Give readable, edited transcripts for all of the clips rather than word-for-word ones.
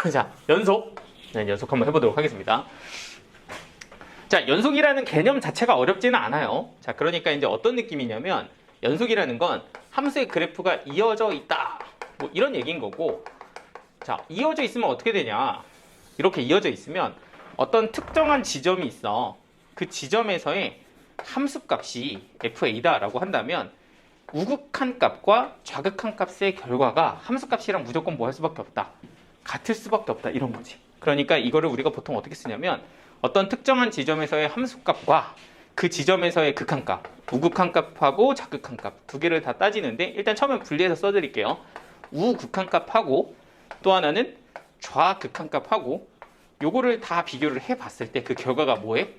자, 연속. 네, 연속 한번 해보도록 하겠습니다. 자, 연속이라는 개념 자체가 어렵지는 않아요. 자, 그러니까 이제 어떤 느낌이냐면 연속이라는 건 함수의 그래프가 이어져 있다. 뭐 이런 얘기인 거고, 자, 이어져 있으면 어떻게 되냐? 이렇게 이어져 있으면 어떤 특정한 지점이 있어. 그 지점에서의 함수값이 fa다라고 한다면 우극한 값과 좌극한 값의 결과가 함수값이랑 무조건 뭐 할 수밖에 없다. 같을 수밖에 없다. 이런 거지. 그러니까 이거를 우리가 보통 어떻게 쓰냐면 어떤 특정한 지점에서의 함수값과 그 지점에서의 극한값, 우극한 값하고 좌극한 값 두 개를 다 따지는데 일단 처음에 분리해서 써드릴게요. 우극한 값하고 또 하나는 좌극한 값하고 요거를 다 비교를 해봤을 때 그 결과가 뭐해?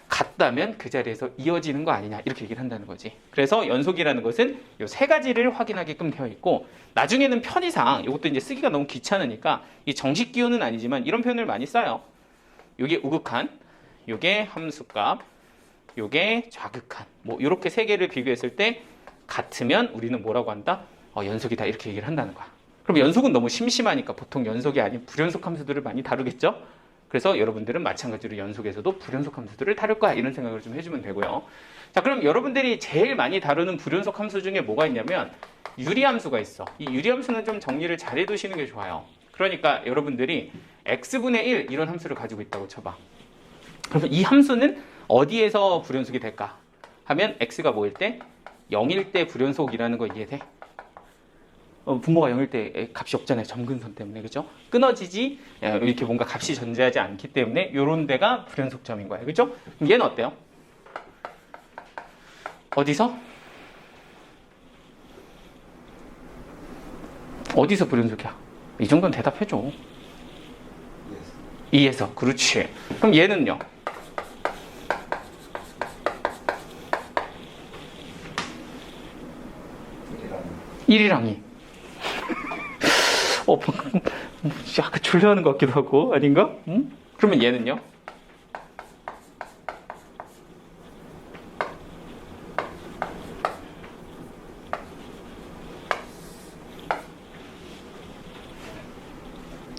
같다면 그 자리에서 이어지는 거 아니냐 이렇게 얘기를 한다는 거지. 그래서 연속이라는 것은 요 세 가지를 확인하게끔 되어 있고 나중에는 편의상 이것도 이제 쓰기가 너무 귀찮으니까 이 정식 기호는 아니지만 이런 표현을 많이 써요. 요게 우극한, 요게 함수값, 요게 좌극한 뭐 이렇게 세 개를 비교했을 때 같으면 우리는 뭐라고 한다? 연속이다 이렇게 얘기를 한다는 거야. 그럼 연속은 너무 심심하니까 보통 연속이 아닌 불연속 함수들을 많이 다루겠죠? 그래서 여러분들은 마찬가지로 연속에서도 불연속 함수들을 다룰 거야 이런 생각을 좀 해주면 되고요. 자, 그럼 여러분들이 제일 많이 다루는 불연속 함수 중에 뭐가 있냐면 유리함수가 있어. 이 유리함수는 좀 정리를 잘 해두시는 게 좋아요. 그러니까 여러분들이 x분의 1 이런 함수를 가지고 있다고 쳐봐. 그러면 이 함수는 어디에서 불연속이 될까? 하면 x가 뭐일 때? 0일 때 불연속이라는 거 이해돼? 분모가 0일 때 값이 없잖아요. 점근선 때문에. 그죠? 끊어지지 이렇게 뭔가 값이 존재하지 않기 때문에 이런 데가 불연속점인 거예요. 그죠? 그럼 얘는 어때요? 어디서? 어디서 불연속이야? 이 정도는 대답해줘. 2에서. 그렇지. 그럼 얘는요? (1이랑 2) 방금 약간 졸려하는 것 같기도 하고 아닌가? 응? 그러면 얘는요?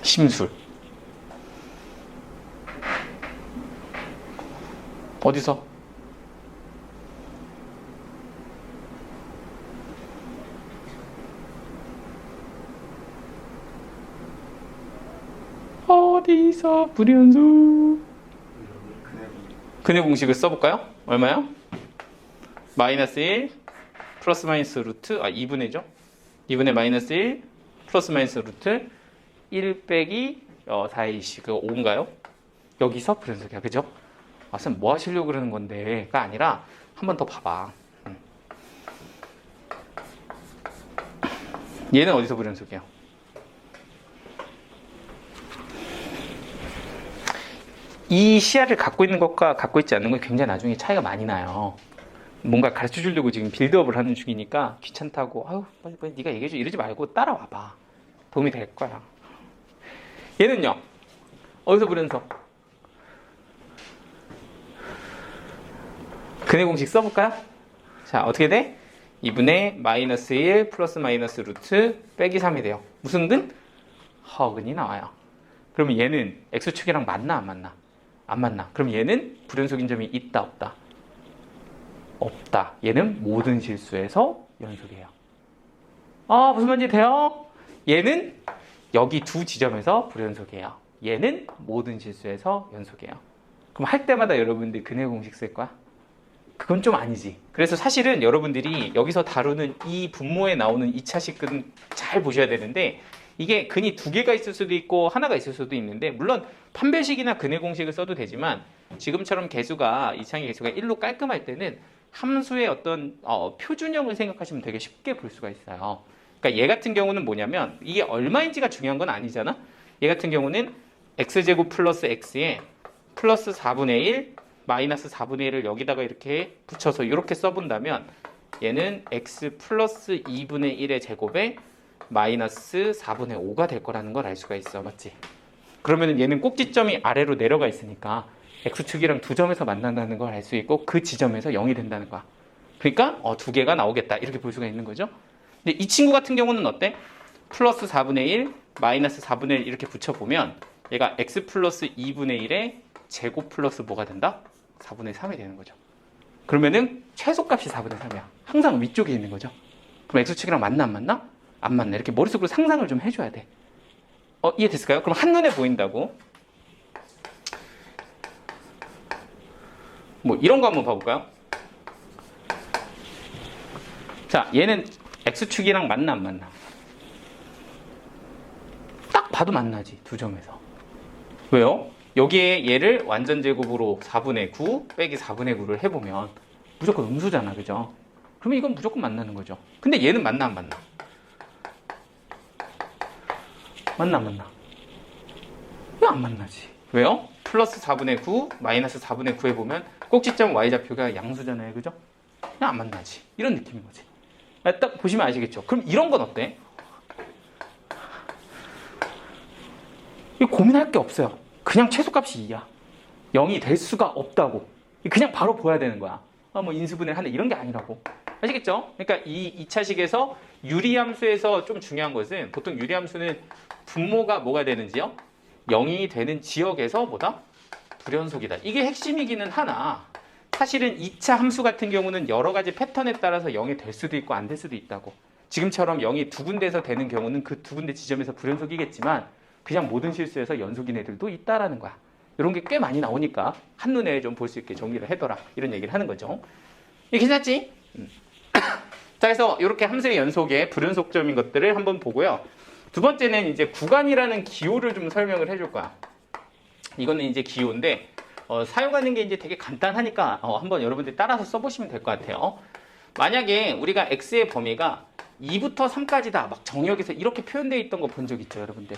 심술 어디서? 어디서 불연속 근해 공식을 써볼까요? 얼마요? 마이너스 1 플러스 마이너스 루트 2분의죠? 2분의 마이너스 1 플러스 마이너스 루트 1 빼기 4의 2씨 그거 5인가요? 여기서 불연속이야. 그죠? 쌤 뭐 하시려고 그러는 건데 가 아니라 한 번 더 봐봐. 얘는 어디서 불연속이야? 이 시야를 갖고 있는 것과 갖고 있지 않는 건 굉장히 나중에 차이가 많이 나요. 뭔가 가르쳐 주려고 지금 빌드업을 하는 중이니까 귀찮다고 아유 빨리 네가 얘기해줘 이러지 말고 따라와봐. 도움이 될 거야. 얘는요? 어디서 불연속? 근해 공식 써볼까요? 자, 어떻게 돼? 2분의 마이너스 1 플러스 마이너스 루트 빼기 3이 돼요. 무슨 근? 허근이 나와요. 그러면 얘는 x축이랑 맞나 안 맞나? 안 맞나? 그럼 얘는 불연속인 점이 있다 없다? 없다. 얘는 모든 실수에서 연속이에요. 무슨 말인지 돼요? 얘는 여기 두 지점에서 불연속이에요. 얘는 모든 실수에서 연속이에요. 그럼 할 때마다 여러분들 근해 공식 쓸 거야? 그건 좀 아니지. 그래서 사실은 여러분들이 여기서 다루는 이 분모에 나오는 2차식 근 잘 보셔야 되는데 이게 근이 두 개가 있을 수도 있고 하나가 있을 수도 있는데 물론 판별식이나 근해 공식을 써도 되지만 지금처럼 개수가 이차의 개수가 1로 깔끔할 때는 함수의 어떤 표준형을 생각하시면 되게 쉽게 볼 수가 있어요. 그러니까 얘 같은 경우는 뭐냐면 이게 얼마인지가 중요한 건 아니잖아. 얘 같은 경우는 x제곱 플러스 x에 플러스 4분의 1 마이너스 4분의 1을 여기다가 이렇게 붙여서 이렇게 써본다면 얘는 x 플러스 2분의 1의 제곱에 마이너스 4분의 5가 될 거라는 걸 알 수가 있어. 맞지? 그러면 얘는 꼭지점이 아래로 내려가 있으니까 x축이랑 두 점에서 만난다는 걸 알 수 있고 그 지점에서 0이 된다는 거야. 그러니까 두 개가 나오겠다 이렇게 볼 수가 있는 거죠. 근데 이 친구 같은 경우는 어때? 플러스 4분의 1 마이너스 4분의 1 이렇게 붙여보면 얘가 x 플러스 2분의 1의 제곱 플러스 뭐가 된다? 4분의 3이 되는 거죠. 그러면은 최소값이 4분의 3이야. 항상 위쪽에 있는 거죠. 그럼 x축이랑 맞나 안 맞나? 안 맞나? 이렇게 머릿속으로 상상을 좀 해줘야 돼. 이해됐을까요? 그럼 한눈에 보인다고. 뭐 이런 거 한번 봐볼까요? 자, 얘는 x축이랑 맞나 안 맞나? 딱 봐도 만나지, 두 점에서. 왜요? 여기에 얘를 완전 제곱으로 4분의 9 빼기 4분의 9를 해보면 무조건 음수잖아, 그죠? 그러면 이건 무조건 만나는 거죠. 근데 얘는 맞나 안 맞나? 맞나 안 맞나? 왜 안 만나지? 왜요? 플러스 4분의 9 마이너스 4분의 9 해보면 꼭지점 y좌표가 양수잖아요, 그죠? 그냥 안 만나지. 이런 느낌인 거지. 딱 보시면 아시겠죠? 그럼 이런 건 어때? 이거 고민할 게 없어요. 그냥 최소값이 2야. 0이 될 수가 없다고. 그냥 바로 보여야 되는 거야. 뭐 인수분해를 하네 이런 게 아니라고. 아시겠죠? 그러니까 이 2차식에서 유리함수에서 좀 중요한 것은 보통 유리함수는 분모가 뭐가 되는지요? 0이 되는 지역에서 뭐다? 불연속이다. 이게 핵심이기는 하나 사실은 2차 함수 같은 경우는 여러 가지 패턴에 따라서 0이 될 수도 있고 안 될 수도 있다고. 지금처럼 0이 두 군데에서 되는 경우는 그 두 군데 지점에서 불연속이겠지만 그냥 모든 실수에서 연속인 애들도 있다라는 거야. 이런 게 꽤 많이 나오니까 한눈에 좀 볼 수 있게 정리를 해둬라. 이런 얘기를 하는 거죠. 이게 괜찮지? 자, 그래서 이렇게 함수의 연속의 불연속점인 것들을 한번 보고요. 두 번째는 이제 구간이라는 기호를 좀 설명을 해줄 거야. 이거는 이제 기호인데 사용하는 게 이제 되게 간단하니까 한번 여러분들이 따라서 써보시면 될 것 같아요. 만약에 우리가 x의 범위가 2부터 3까지다 막 정역에서 이렇게 표현되어 있던 거 본 적 있죠, 여러분들?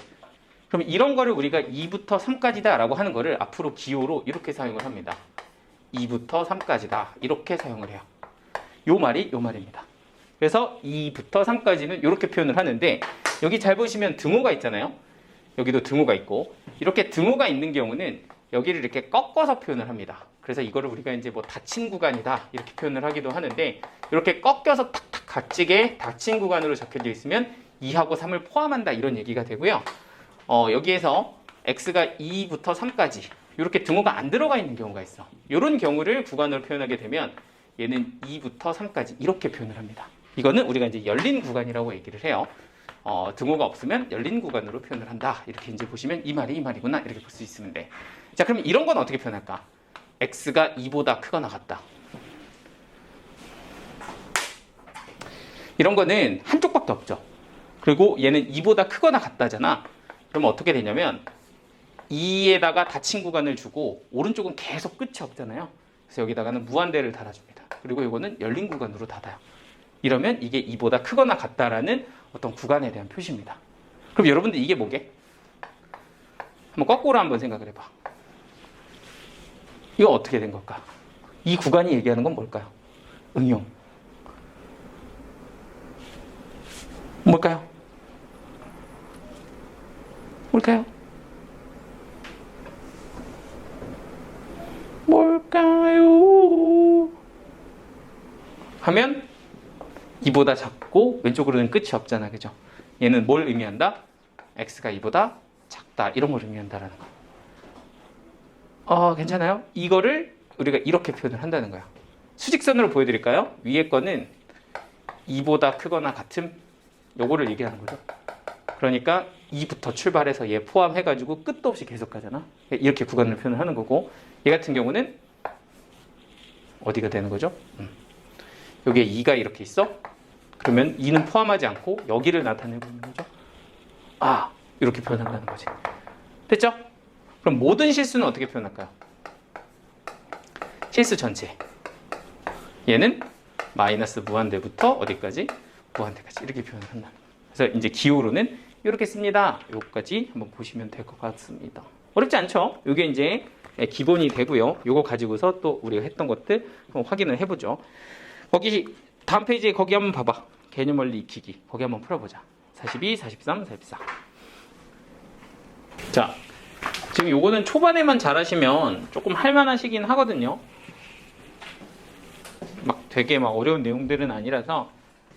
그럼 이런 거를 우리가 2부터 3까지다 라고 하는 거를 앞으로 기호로 이렇게 사용을 합니다. 2부터 3까지다 이렇게 사용을 해요. 요 말이 요 말입니다. 그래서 2부터 3까지는 이렇게 표현을 하는데 여기 잘 보시면 등호가 있잖아요. 여기도 등호가 있고 이렇게 등호가 있는 경우는 여기를 이렇게 꺾어서 표현을 합니다. 그래서 이거를 우리가 이제 뭐 닫힌 구간이다 이렇게 표현을 하기도 하는데 이렇게 꺾여서 탁탁 각지게 닫힌 구간으로 적혀져 있으면 2하고 3을 포함한다 이런 얘기가 되고요. 여기에서 x가 2부터 3까지 이렇게 등호가 안 들어가 있는 경우가 있어. 이런 경우를 구간으로 표현하게 되면 얘는 2부터 3까지 이렇게 표현을 합니다. 이거는 우리가 이제 열린 구간이라고 얘기를 해요. 등호가 없으면 열린 구간으로 표현을 한다. 이렇게 이제 보시면 이 말이 이 말이구나 이렇게 볼 수 있으면 돼. 자, 그럼 이런 건 어떻게 표현할까? x가 2보다 크거나 같다. 이런 거는 한쪽밖에 없죠. 그리고 얘는 2보다 크거나 같다잖아. 그러면 어떻게 되냐면 2에다가 닫힌 구간을 주고 오른쪽은 계속 끝이 없잖아요. 그래서 여기다가는 무한대를 달아줍니다. 그리고 이거는 열린 구간으로 닫아요. 이러면 이게 2보다 크거나 같다라는 어떤 구간에 대한 표시입니다. 그럼 여러분들 이게 뭐게? 한번 거꾸로 한번 생각을 해봐. 이거 어떻게 된 걸까? 이 구간이 얘기하는 건 뭘까요? 응용. 뭘까요? 뭘까요? 뭘까요? 하면 2보다 작고 왼쪽으로는 끝이 없잖아, 그죠? 얘는 뭘 의미한다? x가 2보다 작다 이런 걸 의미한다라는 거. 괜찮아요? 이거를 우리가 이렇게 표현을 한다는 거야. 수직선으로 보여드릴까요? 위에 거는 2보다 크거나 같음 요거를 얘기하는 거죠. 그러니까 2부터 출발해서 얘 포함해가지고 끝도 없이 계속 가잖아. 이렇게 구간을 표현을 하는 거고 얘 같은 경우는 어디가 되는 거죠? 여기에 2가 이렇게 있어? 그러면 2는 포함하지 않고 여기를 나타내고 있는 거죠. 이렇게 표현한다는 거지. 됐죠? 그럼 모든 실수는 어떻게 표현할까요? 실수 전체. 얘는 마이너스 무한대부터 어디까지? 무한대까지 이렇게 표현을 한다. 그래서 이제 기호로는 이렇게 씁니다. 요거까지 한번 보시면 될 것 같습니다. 어렵지 않죠? 이게 이제 기본이 되고요. 요거 가지고서 또 우리가 했던 것들 한번 확인을 해보죠. 거기 다음 페이지에 거기 한번 봐봐. 개념 원리 익히기. 거기 한번 풀어보자. 42, 43, 44. 자, 지금 요거는 초반에만 잘하시면 조금 할만하시긴 하거든요. 막 되게 막 어려운 내용들은 아니라서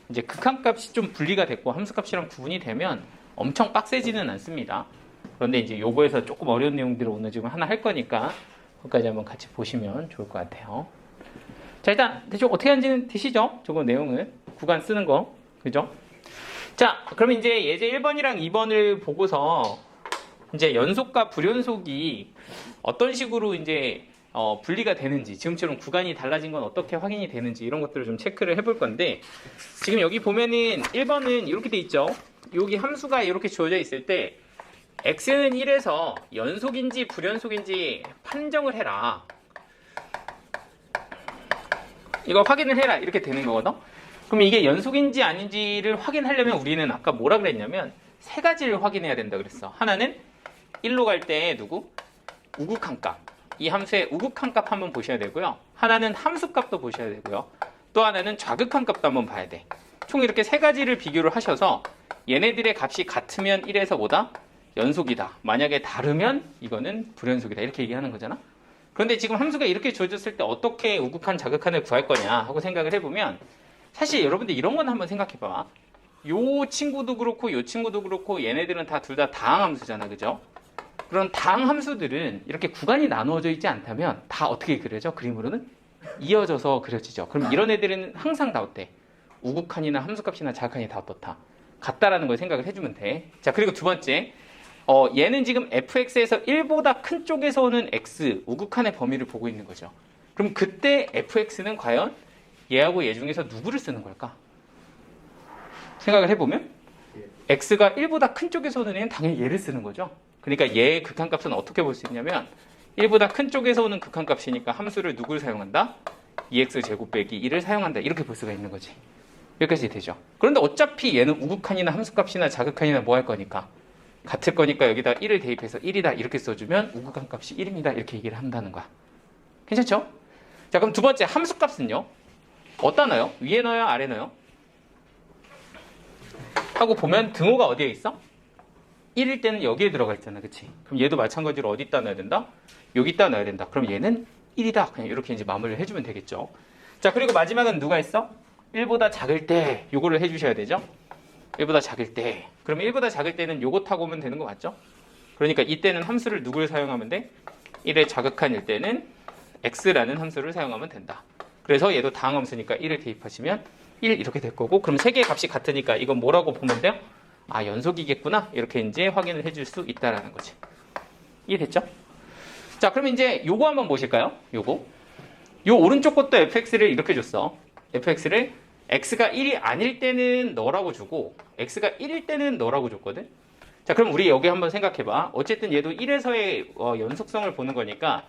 이제 극한값이 좀 분리가 됐고 함수값이랑 구분이 되면 엄청 빡세지는 않습니다. 그런데 이제 요거에서 조금 어려운 내용들을 오늘 지금 하나 할 거니까 그것까지 한번 같이 보시면 좋을 것 같아요. 자, 일단 대충 어떻게 하는지는 되시죠? 저거 내용을 구간 쓰는 거, 그죠? 자, 그럼 이제 예제 1번이랑 2번을 보고서 이제 연속과 불연속이 어떤 식으로 이제 분리가 되는지, 지금처럼 구간이 달라진 건 어떻게 확인이 되는지 이런 것들을 좀 체크를 해볼 건데, 지금 여기 보면은 1번은 이렇게 돼 있죠. 여기 함수가 이렇게 주어져 있을 때 x는 1에서 연속인지 불연속인지 판정을 해라. 이거 확인을 해라. 이렇게 되는 거거든. 그럼 이게 연속인지 아닌지를 확인하려면 우리는 아까 뭐라 그랬냐면 세 가지를 확인해야 된다 그랬어. 하나는 1로 갈 때 누구? 우극한 값. 이 함수의 우극한 값 한번 보셔야 되고요. 하나는 함수 값도 보셔야 되고요. 또 하나는 좌극한 값도 한번 봐야 돼. 총 이렇게 세 가지를 비교를 하셔서 얘네들의 값이 같으면 1에서 뭐다? 연속이다. 만약에 다르면 이거는 불연속이다. 이렇게 얘기하는 거잖아. 그런데 지금 함수가 이렇게 주어졌을 때 어떻게 우극한, 좌극한을 구할 거냐 하고 생각을 해보면, 사실 여러분들 이런 건 한번 생각해봐. 요 친구도 그렇고 요 친구도 그렇고 얘네들은 다 둘 다 다항함수잖아. 그죠? 그런 다항함수들은 이렇게 구간이 나누어져 있지 않다면 다 어떻게 그려져? 그림으로는 이어져서 그려지죠. 그럼 이런 애들은 항상 다 어때? 우극한이나 함수값이나 좌극한이 다 어떻다? 같다라는 걸 생각을 해주면 돼. 자, 그리고 두 번째, 얘는 지금 fx에서 1보다 큰 쪽에서 오는 x, 우극한의 범위를 보고 있는 거죠. 그럼 그때 fx는 과연 얘하고 얘 중에서 누구를 쓰는 걸까? 생각을 해보면 x가 1보다 큰 쪽에서 오는 애는 당연히 얘를 쓰는 거죠. 그러니까 얘의 극한값은 어떻게 볼 수 있냐면 1보다 큰 쪽에서 오는 극한값이니까 함수를 누구를 사용한다? 2x제곱 빼기 1을 사용한다. 이렇게 볼 수가 있는 거지. 여기까지 되죠. 그런데 어차피 얘는 우극한이나 함수값이나 좌극한이나 뭐 할 거니까 같을 거니까 여기다 1을 대입해서 1이다 이렇게 써주면 우극한 값이 1입니다. 이렇게 얘기를 한다는 거야. 괜찮죠? 자, 그럼 두 번째 함수값은요. 어디다 넣어요? 위에 넣어요? 아래 넣어요? 하고 보면 등호가 어디에 있어? 1일 때는 여기에 들어가 있잖아. 그치? 그럼 얘도 마찬가지로 어디다 넣어야 된다? 여기다 넣어야 된다. 그럼 얘는 1이다. 그냥 이렇게 이제 마무리를 해주면 되겠죠. 자, 그리고 마지막은 누가 있어? 1보다 작을 때 요거를 해주셔야 되죠. 1보다 작을 때. 그럼 1보다 작을 때는 요거 타고 오면 되는 거 맞죠? 그러니까 이때는 함수를 누구를 사용하면 돼? 1의 좌극한일 때는 x라는 함수를 사용하면 된다. 그래서 얘도 다항함수니까 1을 대입하시면 1 이렇게 될 거고, 그럼 세 개의 값이 같으니까 이건 뭐라고 보면 돼요? 아, 연속이겠구나. 이렇게 이제 확인을 해줄 수 있다라는 거지. 이해됐죠? 자, 그럼 이제 요거 한번 보실까요? 요거. 요 오른쪽 것도 fx를 이렇게 줬어. fx를 x가 1이 아닐 때는 너라고 주고 x가 1일 때는 너라고 줬거든. 자, 그럼 우리 여기 한번 생각해봐. 어쨌든 얘도 1에서의 연속성을 보는 거니까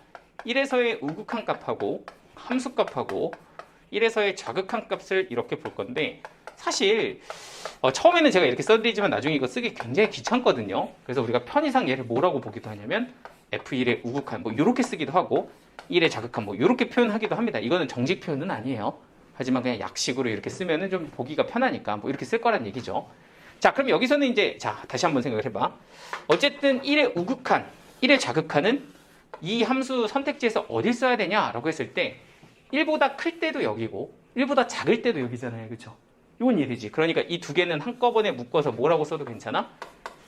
1에서의 우극한 값하고 함수 값하고 1에서의 좌극한 값을 이렇게 볼 건데, 사실 처음에는 제가 이렇게 써드리지만 나중에 이거 쓰기 굉장히 귀찮거든요. 그래서 우리가 편의상 얘를 뭐라고 보기도 하냐면 f1의 우극한 뭐 이렇게 쓰기도 하고 1의 좌극한 뭐 이렇게 표현하기도 합니다. 이거는 정식 표현은 아니에요. 하지만 그냥 약식으로 이렇게 쓰면은 좀 보기가 편하니까 뭐 이렇게 쓸 거란 얘기죠. 자, 그럼 여기서는 이제 자 다시 한번 생각을 해봐. 어쨌든 1의 우극한, 1의 좌극한은 이 함수 선택지에서 어딜 써야 되냐라고 했을 때 1보다 클 때도 여기고 1보다 작을 때도 여기잖아요. 그렇죠? 이건 이해되지? 그러니까 이 두 개는 한꺼번에 묶어서 뭐라고 써도 괜찮아?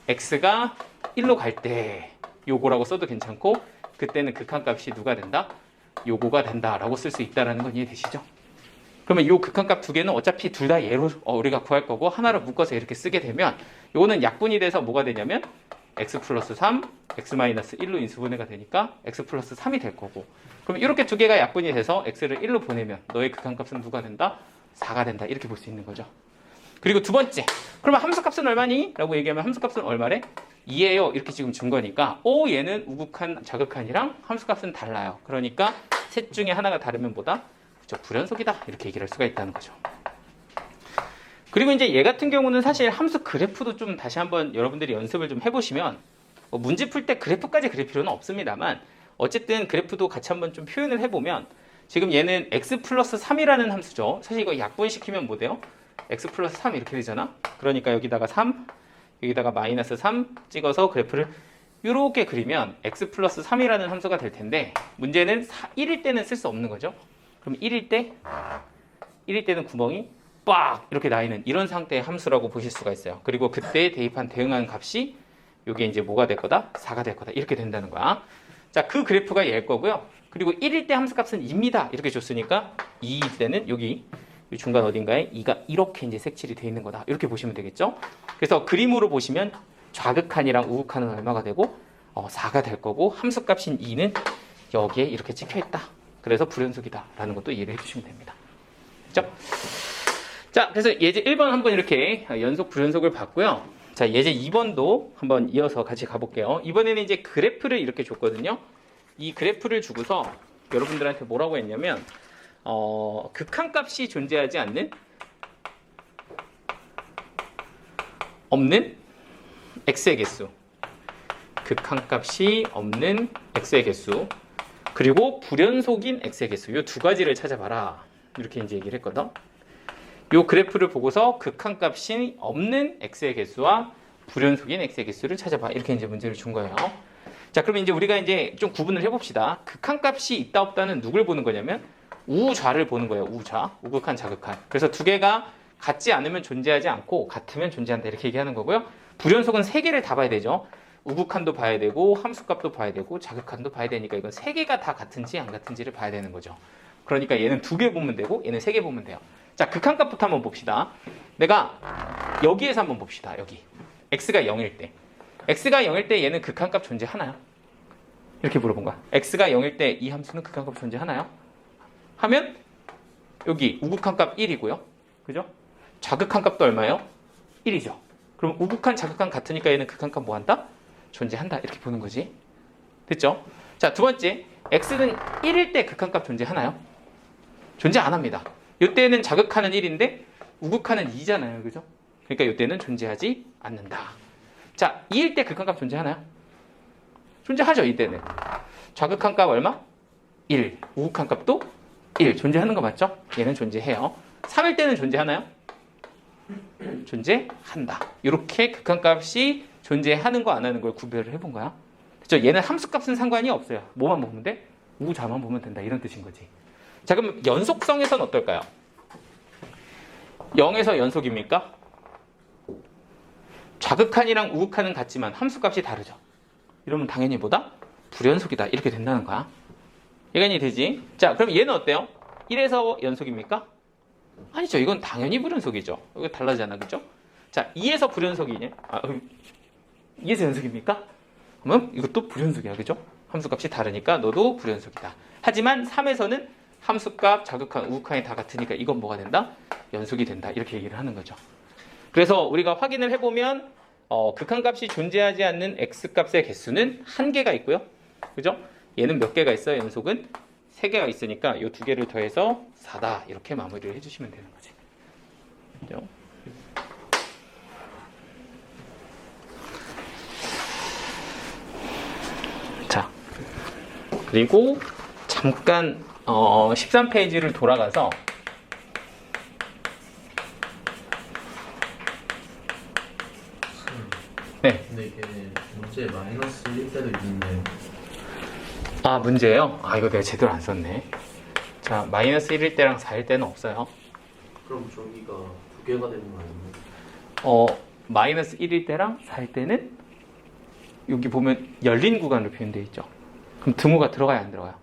x가 1로 갈 때 요거라고 써도 괜찮고, 그때는 극한값이 누가 된다? 요거가 된다라고 쓸 수 있다는 건 이해되시죠? 그러면 요 극한값 두 개는 어차피 둘 다 얘로 우리가 구할 거고 하나로 묶어서 이렇게 쓰게 되면 요거는 약분이 돼서 뭐가 되냐면 x 플러스 3, x 마이너스 1로 인수분해가 되니까 x 플러스 3이 될 거고, 그럼 이렇게 두 개가 약분이 돼서 x를 1로 보내면 너의 극한값은 누가 된다? 4가 된다. 이렇게 볼 수 있는 거죠. 그리고 두 번째, 그러면 함수값은 얼마니? 라고 얘기하면 함수값은 얼마래? 2예요. 이렇게 지금 준 거니까 얘는 우극한, 좌극한이랑 함수값은 달라요. 그러니까 셋 중에 하나가 다르면 뭐다? 그렇죠, 불연속이다. 이렇게 얘기를 할 수가 있다는 거죠. 그리고 이제 얘 같은 경우는 사실 함수 그래프도 좀 다시 한번 여러분들이 연습을 좀 해보시면, 문제 풀 때 그래프까지 그릴 필요는 없습니다만 어쨌든 그래프도 같이 한번 좀 표현을 해보면, 지금 얘는 x 플러스 3이라는 함수죠. 사실 이거 약분시키면 뭐 돼요? x 플러스 3 이렇게 되잖아. 그러니까 여기다가 3, 여기다가 마이너스 3 찍어서 그래프를 이렇게 그리면 x 플러스 3이라는 함수가 될 텐데, 문제는 1일 때는 쓸 수 없는 거죠. 그럼 1일 때는 구멍이 빡 이렇게 나 있는 이런 상태의 함수라고 보실 수가 있어요. 그리고 그때 대입한 대응하는 값이 이게 이제 뭐가 될 거다? 4가 될 거다. 이렇게 된다는 거야. 자, 그 그래프가 얘일 거고요. 그리고 1일 때 함수값은 2입니다. 이렇게 줬으니까 2일 때는 여기 이 중간 어딘가에 2가 이렇게 이제 색칠이 되어 있는 거다. 이렇게 보시면 되겠죠? 그래서 그림으로 보시면 좌극한이랑 우극한은 얼마가 되고 4가 될 거고 함수값인 2는 여기에 이렇게 찍혀 있다. 그래서 불연속이다 라는 것도 이해를 해주시면 됩니다. 그렇죠? 자, 그래서 예제 1번 한번 이렇게 연속 불연속을 봤고요. 자, 예제 2번도 한번 이어서 같이 가볼게요. 이번에는 이제 그래프를 이렇게 줬거든요. 이 그래프를 주고서 여러분들한테 뭐라고 했냐면 극한값이 존재하지 않는 없는 x의 개수, 극한값이 없는 x의 개수, 그리고 불연속인 x의 개수, 이 두 가지를 찾아봐라. 이렇게 이제 얘기를 했거든. 이 그래프를 보고서 극한값이 없는 x의 개수와 불연속인 x의 개수를 찾아봐. 이렇게 이제 문제를 준 거예요. 자, 그러면 이제 우리가 이제 좀 구분을 해봅시다. 극한값이 있다 없다는 누굴 보는 거냐면 우좌를 보는 거예요. 우좌, 우극한, 자극한. 그래서 두 개가 같지 않으면 존재하지 않고 같으면 존재한다 이렇게 얘기하는 거고요. 불연속은 세 개를 다 봐야 되죠. 우극한도 봐야 되고 함수값도 봐야 되고 자극한도 봐야 되니까 이건 세 개가 다 같은지 안 같은지를 봐야 되는 거죠. 그러니까 얘는 두 개 보면 되고 얘는 세 개 보면 돼요. 자, 극한값부터 한번 봅시다. 내가 여기에서 한번 봅시다. 여기 x가 0일 때, x가 0일 때 얘는 극한값 존재하나요? 이렇게 물어본 거야. x가 0일 때 이 함수는 극한값 존재하나요? 하면 여기 우극한값 1이고요. 그죠? 자극한값도 얼마예요? 1이죠. 그럼 우극한, 자극한 같으니까 얘는 극한값 뭐 한다? 존재한다. 이렇게 보는 거지. 됐죠? 자, 두 번째, x는 1일 때 극한값 존재하나요? 존재 안 합니다. 이때는 자극하는 1인데 우극하는 2잖아요. 그죠? 그러니까 이때는 존재하지 않는다. 자, 2일 때 극한값 존재하나요? 존재하죠. 이때는. 자극한값 얼마? 1. 우극한값도 1. 존재하는 거 맞죠? 얘는 존재해요. 3일 때는 존재하나요? 존재한다. 이렇게 극한값이 존재하는 거 안 하는 걸 구별을 해본 거야. 그렇죠? 얘는 함수값은 상관이 없어요. 뭐만 보면 돼? 우좌만 보면 된다. 이런 뜻인 거지. 자, 그럼 연속성에서는 어떨까요? 0에서 연속입니까? 자극한이랑 우극한은 같지만 함수값이 다르죠. 이러면 당연히 뭐다? 불연속이다. 이렇게 된다는 거야. 이해가 되지? 자, 그럼 얘는 어때요? 1에서 연속입니까? 아니죠. 이건 당연히 불연속이죠. 이거 달라지잖아. 그죠? 자, 2에서 불연속이냐? 2에서 연속입니까? 그러면 이것도 불연속이야. 그죠? 함수값이 다르니까 너도 불연속이다. 하지만 3에서는 함수값, 자극한, 우극한이 다 같으니까 이건 뭐가 된다? 연속이 된다. 이렇게 얘기를 하는 거죠. 그래서 우리가 확인을 해보면 극한값이 존재하지 않는 x값의 개수는 한 개가 있고요. 그죠? 얘는 몇 개가 있어요? 연속은 3개가 있으니까 이 두 개를 더해서 4다. 이렇게 마무리를 해주시면 되는 거지. 그죠? 자, 그리고 잠깐 13페이지를 돌아가서 네. 근데 이게 문제 마이너스 1일 때도 있는데. 아, 문제예요? 아, 이거 내가 제대로 안 썼네. 자, 마이너스 1일 때랑 4일 때는 없어요. 그럼 저기가 두 개가 되는 거 아니에요? 마이너스 1일 때랑 4일 때는 여기 보면 열린 구간으로 표현되어 있죠. 그럼 등호가 들어가요, 안 들어가요?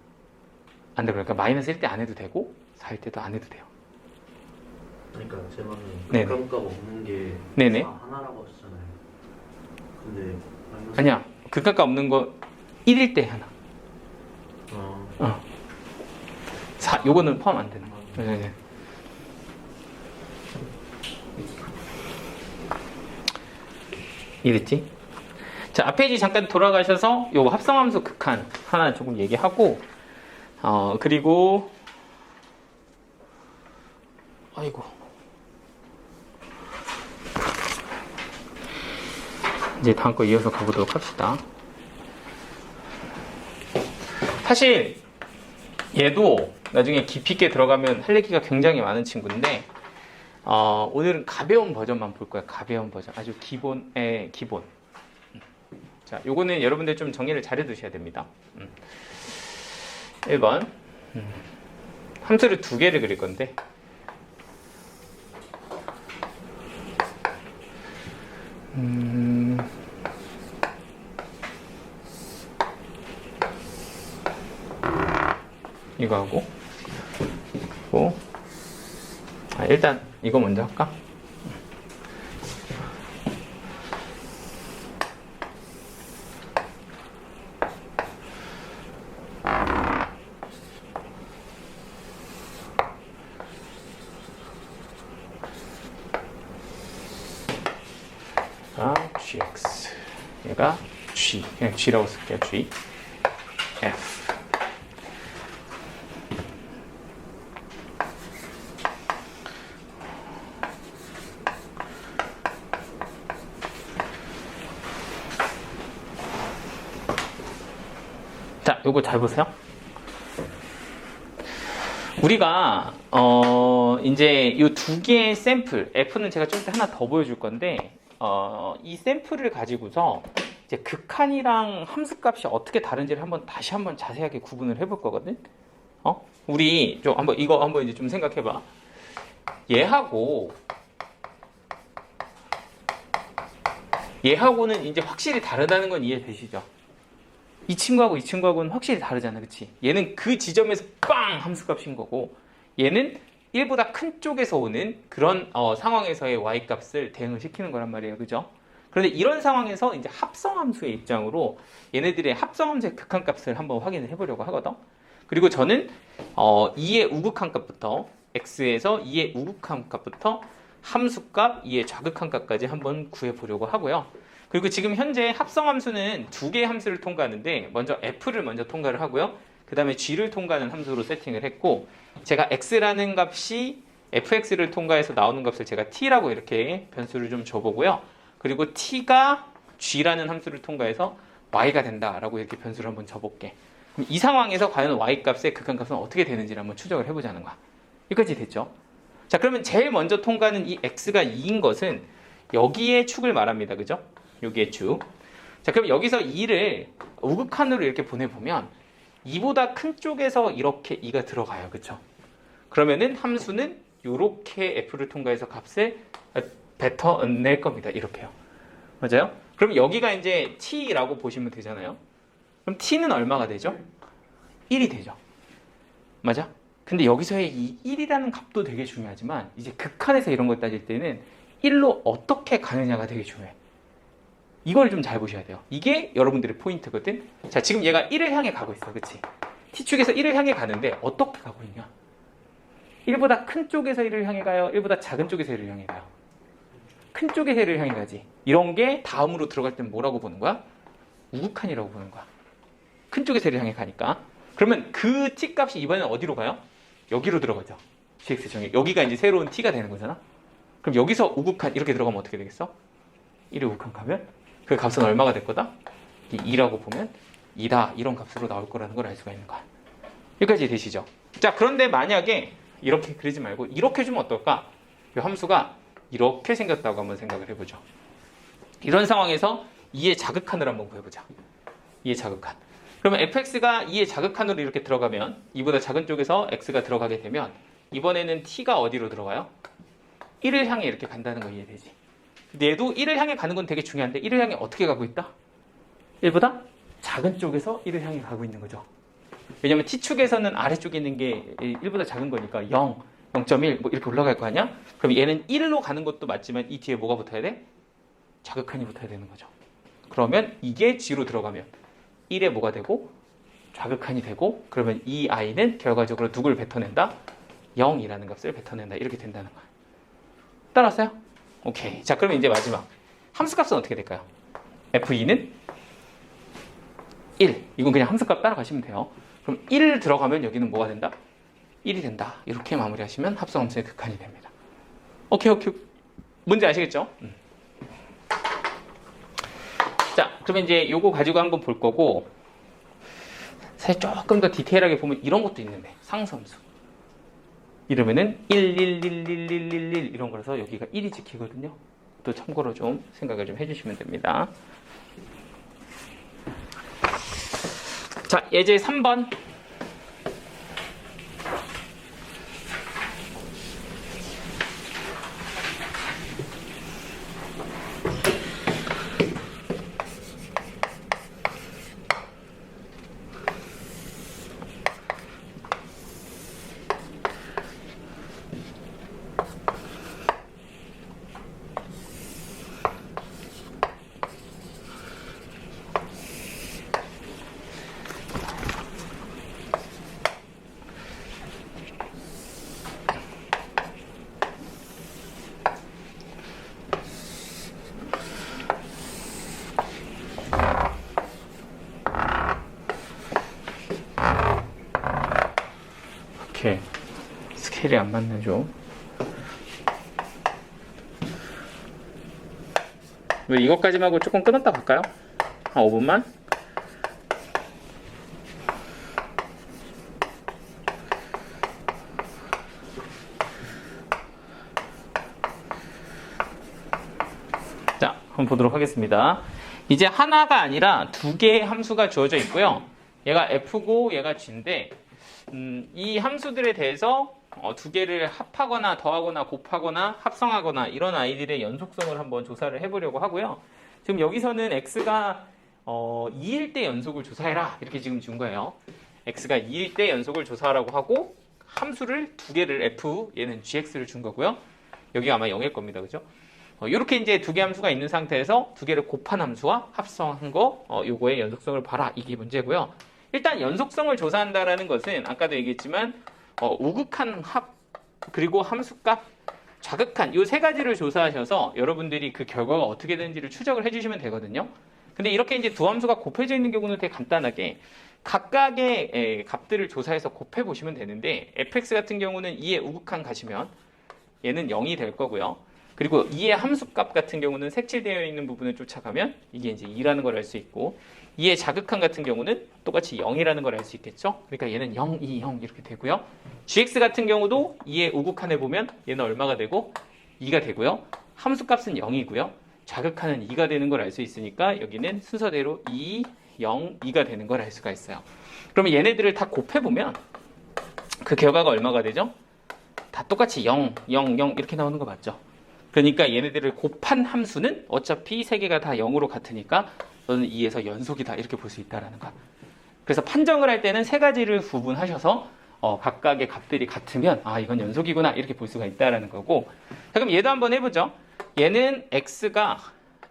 안 들어가요. 그러니까 마이너스 1때 안 해도 되고 4일 때도 안 해도 돼요. 그러니까 제 말은 네네. 극한값 없는 게 네네. 하나라고 하셨잖아요. 근데 마이너스 아니야. 극한값 없는 거 1일 때 하나. 요거는 포함 안 되는 거. 네. 이랬지? 자, 앞페이지 잠깐 돌아가셔서 요 합성함수 극한 하나 조금 얘기하고 그리고 아이고 이제 다음 거 이어서 가보도록 합시다. 사실 얘도 나중에 깊이 있게 들어가면 할 얘기가 굉장히 많은 친구인데 오늘은 가벼운 버전만 볼 거예요. 가벼운 버전. 아주 기본의 기본. 자, 요거는 여러분들 좀 정리를 잘 해두셔야 됩니다. 1번 함수를 두 개를 그릴 건데 이거 하고 그리고 일단 이거 먼저 할까? gx 얘가 g 그냥 g라고 쓸게요. g f 자, 요거 잘 보세요. 우리가 이제 이 두 개의 샘플 F는 제가 좀 이따 하나 더 보여줄 건데 이 샘플을 가지고서 이제 극한이랑 함수값이 어떻게 다른지를 다시 한번 자세하게 구분을 해볼 거거든. 우리 좀 이거 한번 이제 좀 생각해봐. 얘하고는 이제 확실히 다르다는 건 이해되시죠? 이 친구하고 이 친구하고는 확실히 다르잖아, 그치? 얘는 그 지점에서 빵! 함수값인 거고, 얘는 1보다 큰 쪽에서 오는 그런 상황에서의 y값을 대응을 시키는 거란 말이에요, 그죠? 그런데 이런 상황에서 이제 합성함수의 입장으로 얘네들의 합성함수의 극한값을 한번 확인을 해보려고 하거든. 그리고 저는 2의 우극한값부터 x에서 2의 우극한값부터 함수값, 2의 좌극한값까지 한번 구해보려고 하고요. 그리고 지금 현재 합성함수는 두 개의 함수를 통과하는데 먼저 f를 먼저 통과를 하고요. 그 다음에 g를 통과하는 함수로 세팅을 했고 제가 x라는 값이 fx를 통과해서 나오는 값을 제가 t라고 이렇게 변수를 좀 줘보고요. 그리고 t가 g라는 함수를 통과해서 y가 된다라고 이렇게 변수를 한번 줘볼게. 그럼 이 상황에서 과연 y값의 극한값은 어떻게 되는지를 한번 추적을 해보자는 거야. 여기까지 됐죠? 자, 그러면 제일 먼저 통과하는 이 x가 2인 것은 여기에 축을 말합니다. 그죠? 여기에 축. 자, 그럼 여기서 2를 우극한으로 이렇게 보내보면 2보다 큰 쪽에서 이렇게 2가 들어가요. 그쵸? 그러면은 함수는 이렇게 f를 통과해서 값을 뱉어낼 겁니다. 이렇게요. 맞아요? 그럼 여기가 이제 t라고 보시면 되잖아요. 그럼 t는 얼마가 되죠? 1이 되죠. 맞아? 근데 여기서의 이 1이라는 값도 되게 중요하지만 이제 극한에서 이런 걸 따질 때는 1로 어떻게 가느냐가 되게 중요해. 이걸 좀 잘 보셔야 돼요. 이게 여러분들의 포인트거든. 자, 지금 얘가 1을 향해 가고 있어. 그치? t축에서 1을 향해 가는데 어떻게 가고 있냐? 1보다 큰 쪽에서 1을 향해 가요? 1보다 작은 쪽에서 1을 향해 가요? 큰 쪽에서 1을 향해 가지. 이런 게 다음으로 들어갈 때는 뭐라고 보는 거야? 우극한이라고 보는 거야. 큰 쪽에서 1을 향해 가니까. 그러면 그 t 값이 이번에는 어디로 가요? 여기로 들어가죠. gx 정의. 여기가 이제 새로운 t가 되는 거잖아. 그럼 여기서 우극한 이렇게 들어가면 어떻게 되겠어? 1의 우극한 가면 그 값은 얼마가 될 거다? 이 2라고 보면 2다. 이런 값으로 나올 거라는 걸 알 수가 있는 거야. 여기까지 되시죠? 자, 그런데 만약에 이렇게 그리지 말고 이렇게 주면 어떨까? 이 함수가 이렇게 생겼다고 한번 생각을 해보죠. 이런 상황에서 2의 자극한을 한번 구해보자. 2의 자극한. 그러면 fx가 2의 자극한으로 이렇게 들어가면 2보다 작은 쪽에서 x가 들어가게 되면 이번에는 t가 어디로 들어가요? 1을 향해 이렇게 간다는 거 이해되지? 근데 얘도 1을 향해 가는 건 되게 중요한데 1을 향해 어떻게 가고 있다? 1보다 작은 쪽에서 1을 향해 가고 있는 거죠. 왜냐면 t축에서는 아래쪽에 있는 게 1보다 작은 거니까 0, 0.1 뭐 이렇게 올라갈 거 아니야? 그럼 얘는 1로 가는 것도 맞지만 이 뒤에 뭐가 붙어야 돼? 자극한이 붙어야 되는 거죠. 그러면 이게 g로 들어가면 1에 뭐가 되고 좌극한이 되고 그러면 이 i는 결과적으로 누굴 뱉어낸다? 0이라는 값을 뱉어낸다. 이렇게 된다는 거야. 따라왔어요? 오케이. 자, 그러면 이제 마지막 함수값은 어떻게 될까요? f2는 1. 이건 그냥 함수값 따라가시면 돼요. 그럼 1 들어가면 여기는 뭐가 된다? 1이 된다. 이렇게 마무리하시면 합성함수의 극한이 됩니다. 오케이. 뭔지 아시겠죠? 자, 그러면 이제 요거 가지고 한번 볼 거고 사실 조금 더 디테일하게 보면 이런 것도 있는데 상수함수. 이러면은 1 이런 거라서 여기가 1이 지키거든요. 또 참고로 좀 생각을 좀 해주시면 됩니다. 자, 예제 3번. 오케이. 스케일이 안 맞네 좀. 이것까지만 하고 조금 끊었다 갈까요? 한 5분만? 자, 한번 보도록 하겠습니다. 이제 하나가 아니라 두 개의 함수가 주어져 있고요. 얘가 f고 얘가 g인데 이 함수들에 대해서 두 개를 합하거나 더하거나 곱하거나 합성하거나 이런 아이들의 연속성을 한번 조사를 해보려고 하고요. 지금 여기서는 x가 2일 때 연속을 조사해라 이렇게 지금 준 거예요. x가 2일 때 연속을 조사하라고 하고 함수를 두 개를 f, 얘는 gx를 준 거고요. 여기가 아마 0일 겁니다. 그죠? 이렇게 이제 두 개 함수가 있는 상태에서 두 개를 곱한 함수와 합성한 거, 요거의 연속성을 봐라. 이게 문제고요. 일단 연속성을 조사한다라는 것은 아까도 얘기했지만 우극한 합 그리고 함수값, 좌극한 이 세 가지를 조사하셔서 여러분들이 그 결과가 어떻게 되는지를 추적을 해주시면 되거든요. 근데 이렇게 이제 두 함수가 곱해져 있는 경우는 되게 간단하게 각각의 값들을 조사해서 곱해 보시면 되는데 fx 같은 경우는 2의 우극한 가시면 얘는 0이 될 거고요. 그리고 2의 함수값 같은 경우는 색칠되어 있는 부분을 쫓아가면 이게 이제 2라는 걸 알 수 있고 2의 자극한 같은 경우는 똑같이 0이라는 걸 알 수 있겠죠. 그러니까 얘는 0, 2, 0 이렇게 되고요. gx 같은 경우도 2의 우극한에 보면 얘는 얼마가 되고 2가 되고요. 함수값은 0이고요. 자극하는 2가 되는 걸 알 수 있으니까 여기는 순서대로 2, 0, 2가 되는 걸 알 수가 있어요. 그러면 얘네들을 다 곱해보면 그 결과가 얼마가 되죠? 다 똑같이 0, 0, 0 이렇게 나오는 거 맞죠? 그러니까 얘네들을 곱한 함수는 어차피 세 개가 다 0으로 같으니까 너는 2에서 연속이다 이렇게 볼 수 있다라는 거. 그래서 판정을 할 때는 세 가지를 구분하셔서 각각의 값들이 같으면 아 이건 연속이구나 이렇게 볼 수가 있다라는 거고. 자, 그럼 얘도 한번 해보죠. 얘는 x가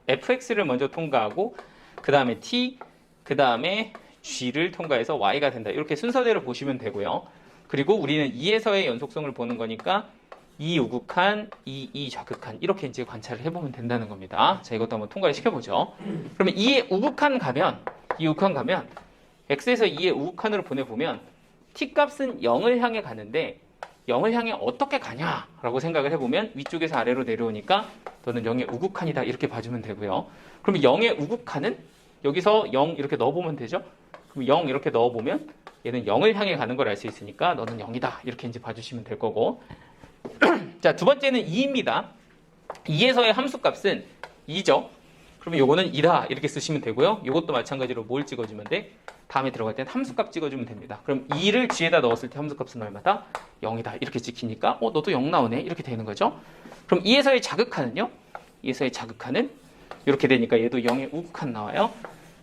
fx를 먼저 통과하고 그 다음에 t, 그 다음에 g를 통과해서 y가 된다. 이렇게 순서대로 보시면 되고요. 그리고 우리는 2에서의 연속성을 보는 거니까 2 우극한, 2 좌극한 이렇게 이제 관찰을 해보면 된다는 겁니다. 자, 이것도 한번 통과를 시켜보죠. 그러면 2의 우극한 가면 x에서 2의 우극한으로 보내보면 t 값은 0을 향해 가는데 0을 향해 어떻게 가냐라고 생각을 해보면 위쪽에서 아래로 내려오니까 너는 0의 우극한이다 이렇게 봐주면 되고요. 그러면 0의 우극한은 여기서 0 이렇게 넣어보면 되죠. 그럼 0 이렇게 넣어보면 얘는 0을 향해 가는 걸 알 수 있으니까 너는 0이다 이렇게 이제 봐주시면 될 거고. 자, 두 번째는 2입니다. 2에서의 함수값은 2죠. 그러면 요거는 2다 이렇게 쓰시면 되고요. 요것도 마찬가지로 뭘 찍어주면 돼? 다음에 들어갈 때는 함수값 찍어주면 됩니다. 그럼 2를 g에다 넣었을 때 함수값은 얼마다? 0이다 이렇게 찍히니까 너도 0 나오네 이렇게 되는 거죠. 그럼 2에서의 자극한은요? 2에서의 자극한은 이렇게 되니까 얘도 0의 우극한 나와요.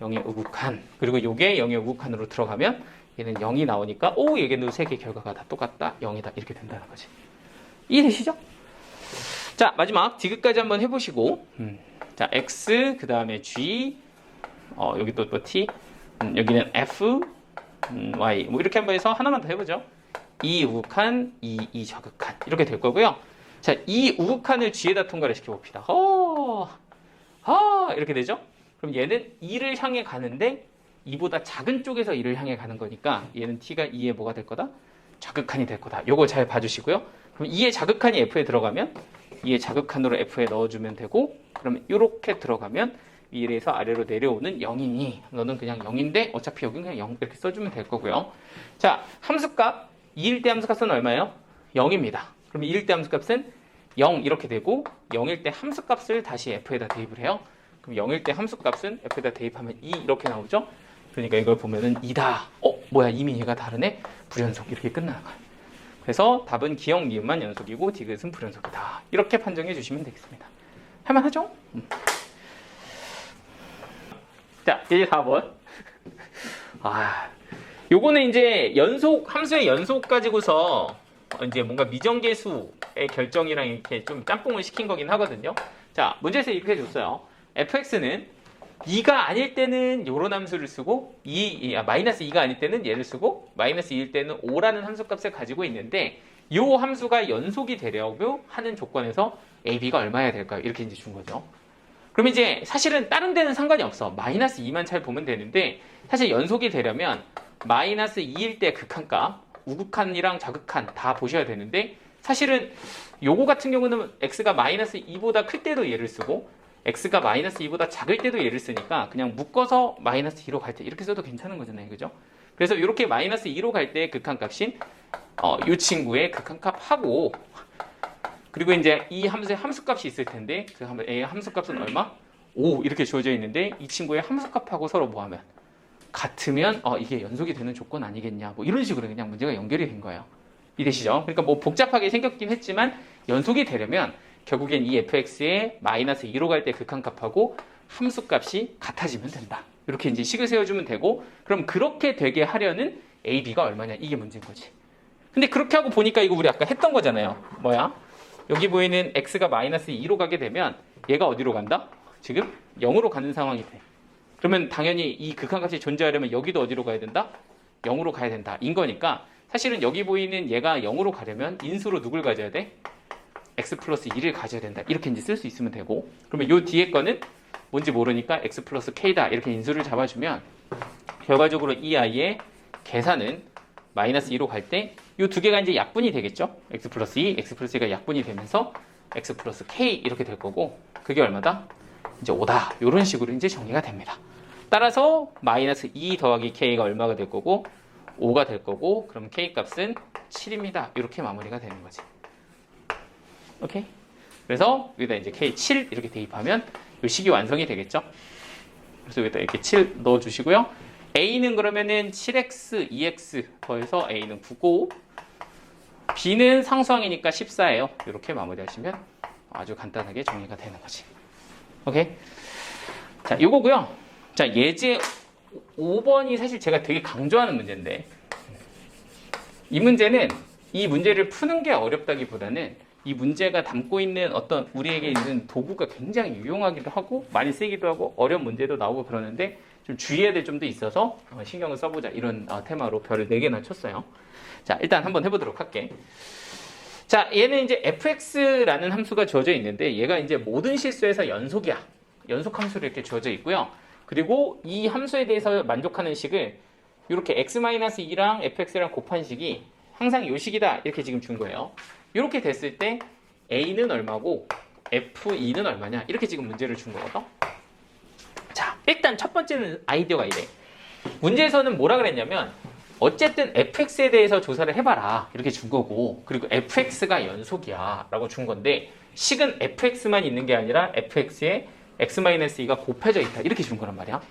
0의 우극한. 그리고 요게 0의 우극한으로 들어가면 얘는 0이 나오니까 얘네도 세 개 결과가 다 똑같다. 0이다 이렇게 된다는 거지. 이해되시죠? 자, 마지막 디귿까지 한번 해보시고 자, x 그 다음에 g 여기 또 t 여기는 f y 뭐 이렇게 한번 해서 하나만 더 해보죠. 2 우극한 2 좌극한 이렇게 될 거고요. 자, 2 우극한을 g에다 통과를 시켜봅시다. 이렇게 되죠? 그럼 얘는 2를 향해 가는데 2보다 작은 쪽에서 2를 향해 가는 거니까 얘는 t가 2의 뭐가 될 거다? 좌극한이 될 거다. 요거 잘 봐주시고요. 그럼 2의 자극한이 f에 들어가면 2의 자극한으로 f에 넣어주면 되고 그러면 이렇게 들어가면 위에서 아래로 내려오는 0이니 너는 그냥 0인데 어차피 여기는 그냥 0 이렇게 써주면 될 거고요. 자, 함수값 2일 때 함수값은 얼마예요? 0입니다. 그럼 2일 때 함수값은 0 이렇게 되고 0일 때 함수값을 다시 f에다 대입을 해요. 그럼 0일 때 함수값은 f에다 대입하면 2 이렇게 나오죠? 그러니까 이걸 보면은 2다. 뭐야 이미 얘가 다르네? 불연속 이렇게 끝나는 거예요. 그래서 답은 기역 니은만 연속이고 디귿은 불연속이다. 이렇게 판정해 주시면 되겠습니다. 할만하죠? 자, 이제 4번. 요거는 이제 연속, 함수의 연속 가지고서 이제 뭔가 미정계수의 결정이랑 이렇게 좀 짬뽕을 시킨 거긴 하거든요. 자, 문제에서 이렇게 해줬어요. fx는 2가 아닐 때는 요런 함수를 쓰고 마이너스 2가 아닐 때는 얘를 쓰고 마이너스 2일 때는 5라는 함수값을 가지고 있는데 요 함수가 연속이 되려고 하는 조건에서 a, b가 얼마여야 될까요? 이렇게 이제 준 거죠. 그럼 이제 사실은 다른 데는 상관이 없어. 마이너스 2만 잘 보면 되는데 사실 연속이 되려면 마이너스 2일 때 극한값, 우극한이랑 좌극한 다 보셔야 되는데 사실은 요거 같은 경우는 x가 마이너스 2보다 클 때도 얘를 쓰고 x가 마이너스 2보다 작을 때도 얘를 쓰니까 그냥 묶어서 마이너스 2로 갈 때 이렇게 써도 괜찮은 거잖아요. 그죠? 그래서 이렇게 마이너스 2로 갈 때 극한값인 이 친구의 극한값하고 그리고 이제 이 함수의 함수값이 있을 텐데 그 A의 함수값은 얼마? 5 이렇게 주어져 있는데 이 친구의 함수값하고 서로 뭐하면 같으면 이게 연속이 되는 조건 아니겠냐 뭐 이런 식으로 그냥 문제가 연결이 된 거예요. 이해되시죠? 그러니까 뭐 복잡하게 생겼긴 했지만 연속이 되려면 결국엔 이 fx의 마이너스 2로 갈 때 극한값하고 함수값이 같아지면 된다. 이렇게 이제 식을 세워주면 되고 그럼 그렇게 되게 하려는 a, b가 얼마냐 이게 문제인 거지. 근데 그렇게 하고 보니까 이거 우리 아까 했던 거잖아요. 뭐야? 여기 보이는 x가 마이너스 2로 가게 되면 얘가 어디로 간다? 지금 0으로 가는 상황이 돼. 그러면 당연히 이 극한값이 존재하려면 여기도 어디로 가야 된다? 0으로 가야 된다. 인 거니까 사실은 여기 보이는 얘가 0으로 가려면 인수로 누굴 가져야 돼? x 플러스 1을 가져야 된다. 이렇게 이제 쓸 수 있으면 되고 그러면 요 뒤에 거는 뭔지 모르니까 x 플러스 k다. 이렇게 인수를 잡아주면 결과적으로 이 아이의 계산은 마이너스 2로 갈 때 이 두 개가 이제 약분이 되겠죠. x 플러스 2, x 플러스 2가 약분이 되면서 x 플러스 k 이렇게 될 거고 그게 얼마다? 이제 5다. 이런 식으로 이제 정리가 됩니다. 따라서 마이너스 2 더하기 k가 얼마가 될 거고 5가 될 거고 그럼 k 값은 7입니다. 이렇게 마무리가 되는 거지. 오케이? 그래서 여기다 이제 k 7 이렇게 대입하면 이 식이 완성이 되겠죠. 그래서 여기다 이렇게 7 넣어주시고요. a는 그러면은 7x, 2x 더해서 a는 9고 b는 상수항이니까 14예요. 이렇게 마무리하시면 아주 간단하게 정리가 되는 거지. 오케이? 자, 요거고요. 자, 예제 5번이 사실 제가 되게 강조하는 문제인데 이 문제는 이 문제를 푸는 게 어렵다기보다는 이 문제가 담고 있는 어떤 우리에게 있는 도구가 굉장히 유용하기도 하고 많이 쓰기도 하고 어려운 문제도 나오고 그러는데 좀 주의해야 될 점도 있어서 신경을 써보자 이런 테마로 별을 4개나 쳤어요. 자, 일단 한번 해보도록 할게. 자, 얘는 이제 fx라는 함수가 주어져 있는데 얘가 이제 모든 실수에서 연속이야. 연속 함수로 이렇게 주어져 있고요. 그리고 이 함수에 대해서 만족하는 식을 이렇게 x-2랑 fx랑 곱한 식이 항상 이 식이다 이렇게 지금 준 거예요. 이렇게 됐을 때 a는 얼마고 f2는 얼마냐 이렇게 지금 문제를 준 거거든. 자, 일단 첫 번째는 아이디어가 이래. 문제에서는 뭐라 그랬냐면 어쨌든 fx에 대해서 조사를 해봐라 이렇게 준 거고 그리고 fx가 연속이야 라고 준 건데 식은 fx만 있는 게 아니라 fx에 x-2가 곱해져 있다 이렇게 준 거란 말이야.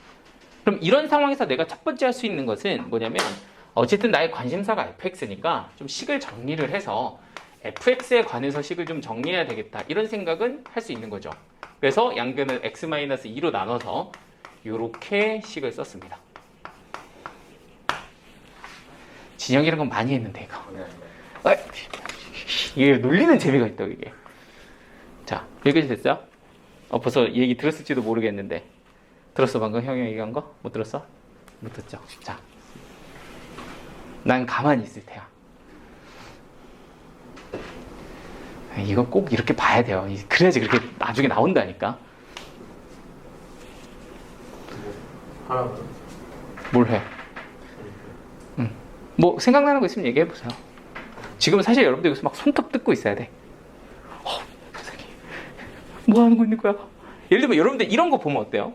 그럼 이런 상황에서 내가 첫 번째 할 수 있는 것은 뭐냐면 어쨌든 나의 관심사가 fx니까 좀 식을 정리를 해서 fx에 관해서 식을 좀 정리해야 되겠다 이런 생각은 할 수 있는 거죠. 그래서 양변을 x-2로 나눠서 이렇게 식을 썼습니다. 진영이란 건 많이 했는데 이거 이게 놀리는 재미가 있다 이게. 자, 여기까지 됐어요? 벌써 얘기 들었을지도 모르겠는데 들었어? 방금 형이 얘기한 거? 못 들었어? 못 듣죠? 자, 난 가만히 있을 테야. 이거 꼭 이렇게 봐야 돼요. 그래야지 그렇게 나중에 나온다니까. 하라고요? 뭘 해? 뭐 생각나는 거 있으면 얘기해 보세요. 지금 사실 여러분들 여기서 막 손톱 뜯고 있어야 돼. 선생님, 뭐 하는 거 있는 거야? 예를 들면 여러분들 이런 거 보면 어때요?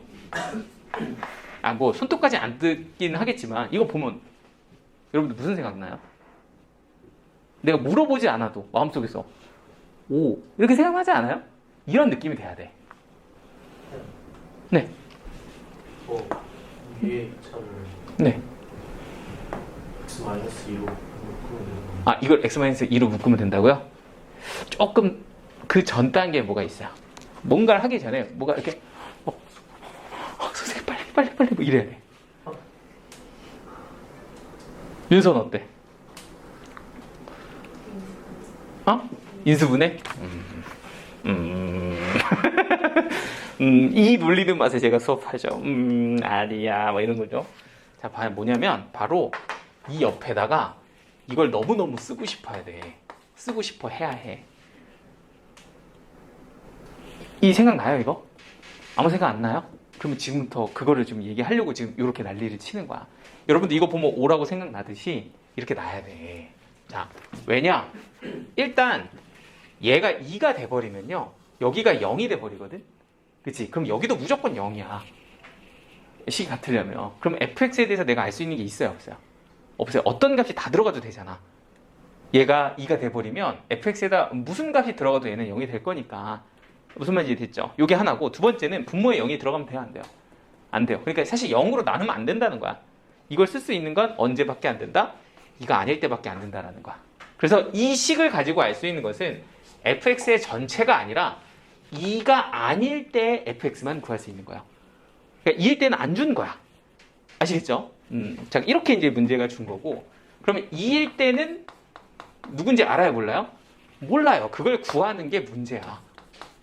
뭐 손톱까지 안 뜯긴 하겠지만 이거 보면 여러분들 무슨 생각 나요? 내가 물어보지 않아도 마음속에서 오 이렇게 생각하지 않아요? 이런 느낌이 돼야 돼. 네. 위에 차를 네. x-2로 묶으면 되는 거. 이걸 x-2로 묶으면 된다고요? 조금 그 전 단계에 뭐가 있어요. 뭔가를 하기 전에 뭐가 이렇게 선생님 빨리 뭐 이래야 돼. 윤선 어때? 인수분해? 이 놀리는 맛에 제가 수업하죠. 아니야 뭐 이런 거죠. 자, 뭐냐면 바로 이 옆에다가 이걸 너무너무 쓰고 싶어야 돼. 쓰고 싶어 해야 해. 이 생각 나요 이거? 아무 생각 안 나요? 그러면 지금부터 그거를 좀 얘기하려고 지금 이렇게 난리를 치는 거야. 여러분들 이거 보면 O라고 생각나듯이 이렇게 놔야 돼. 자, 왜냐? 일단 얘가 2가 돼버리면요, 여기가 0이 돼버리거든? 그치? 그럼 여기도 무조건 0이야. 식이 같으려면. 그럼 fx에 대해서 내가 알 수 있는 게 있어요, 없어요? 없어요. 어떤 값이 다 들어가도 되잖아. 얘가 2가 돼버리면 fx에다 무슨 값이 들어가도 얘는 0이 될 거니까. 무슨 말인지 됐죠? 요게 하나고, 두 번째는 분모에 0이 들어가면 돼요, 안 돼요? 안 돼요. 그러니까 사실 0으로 나누면 안 된다는 거야. 이걸 쓸 수 있는 건 언제밖에 안 된다? 2가 아닐 때밖에 안 된다라는 거야. 그래서 이 식을 가지고 알 수 있는 것은 fx의 전체가 아니라 2가 아닐 때 fx만 구할 수 있는 거야. 그러니까 2일 때는 안 준 거야. 아시겠죠? 자, 이렇게 이제 문제가 준 거고, 그러면 2일 때는 누군지 알아요, 몰라요? 몰라요. 그걸 구하는 게 문제야.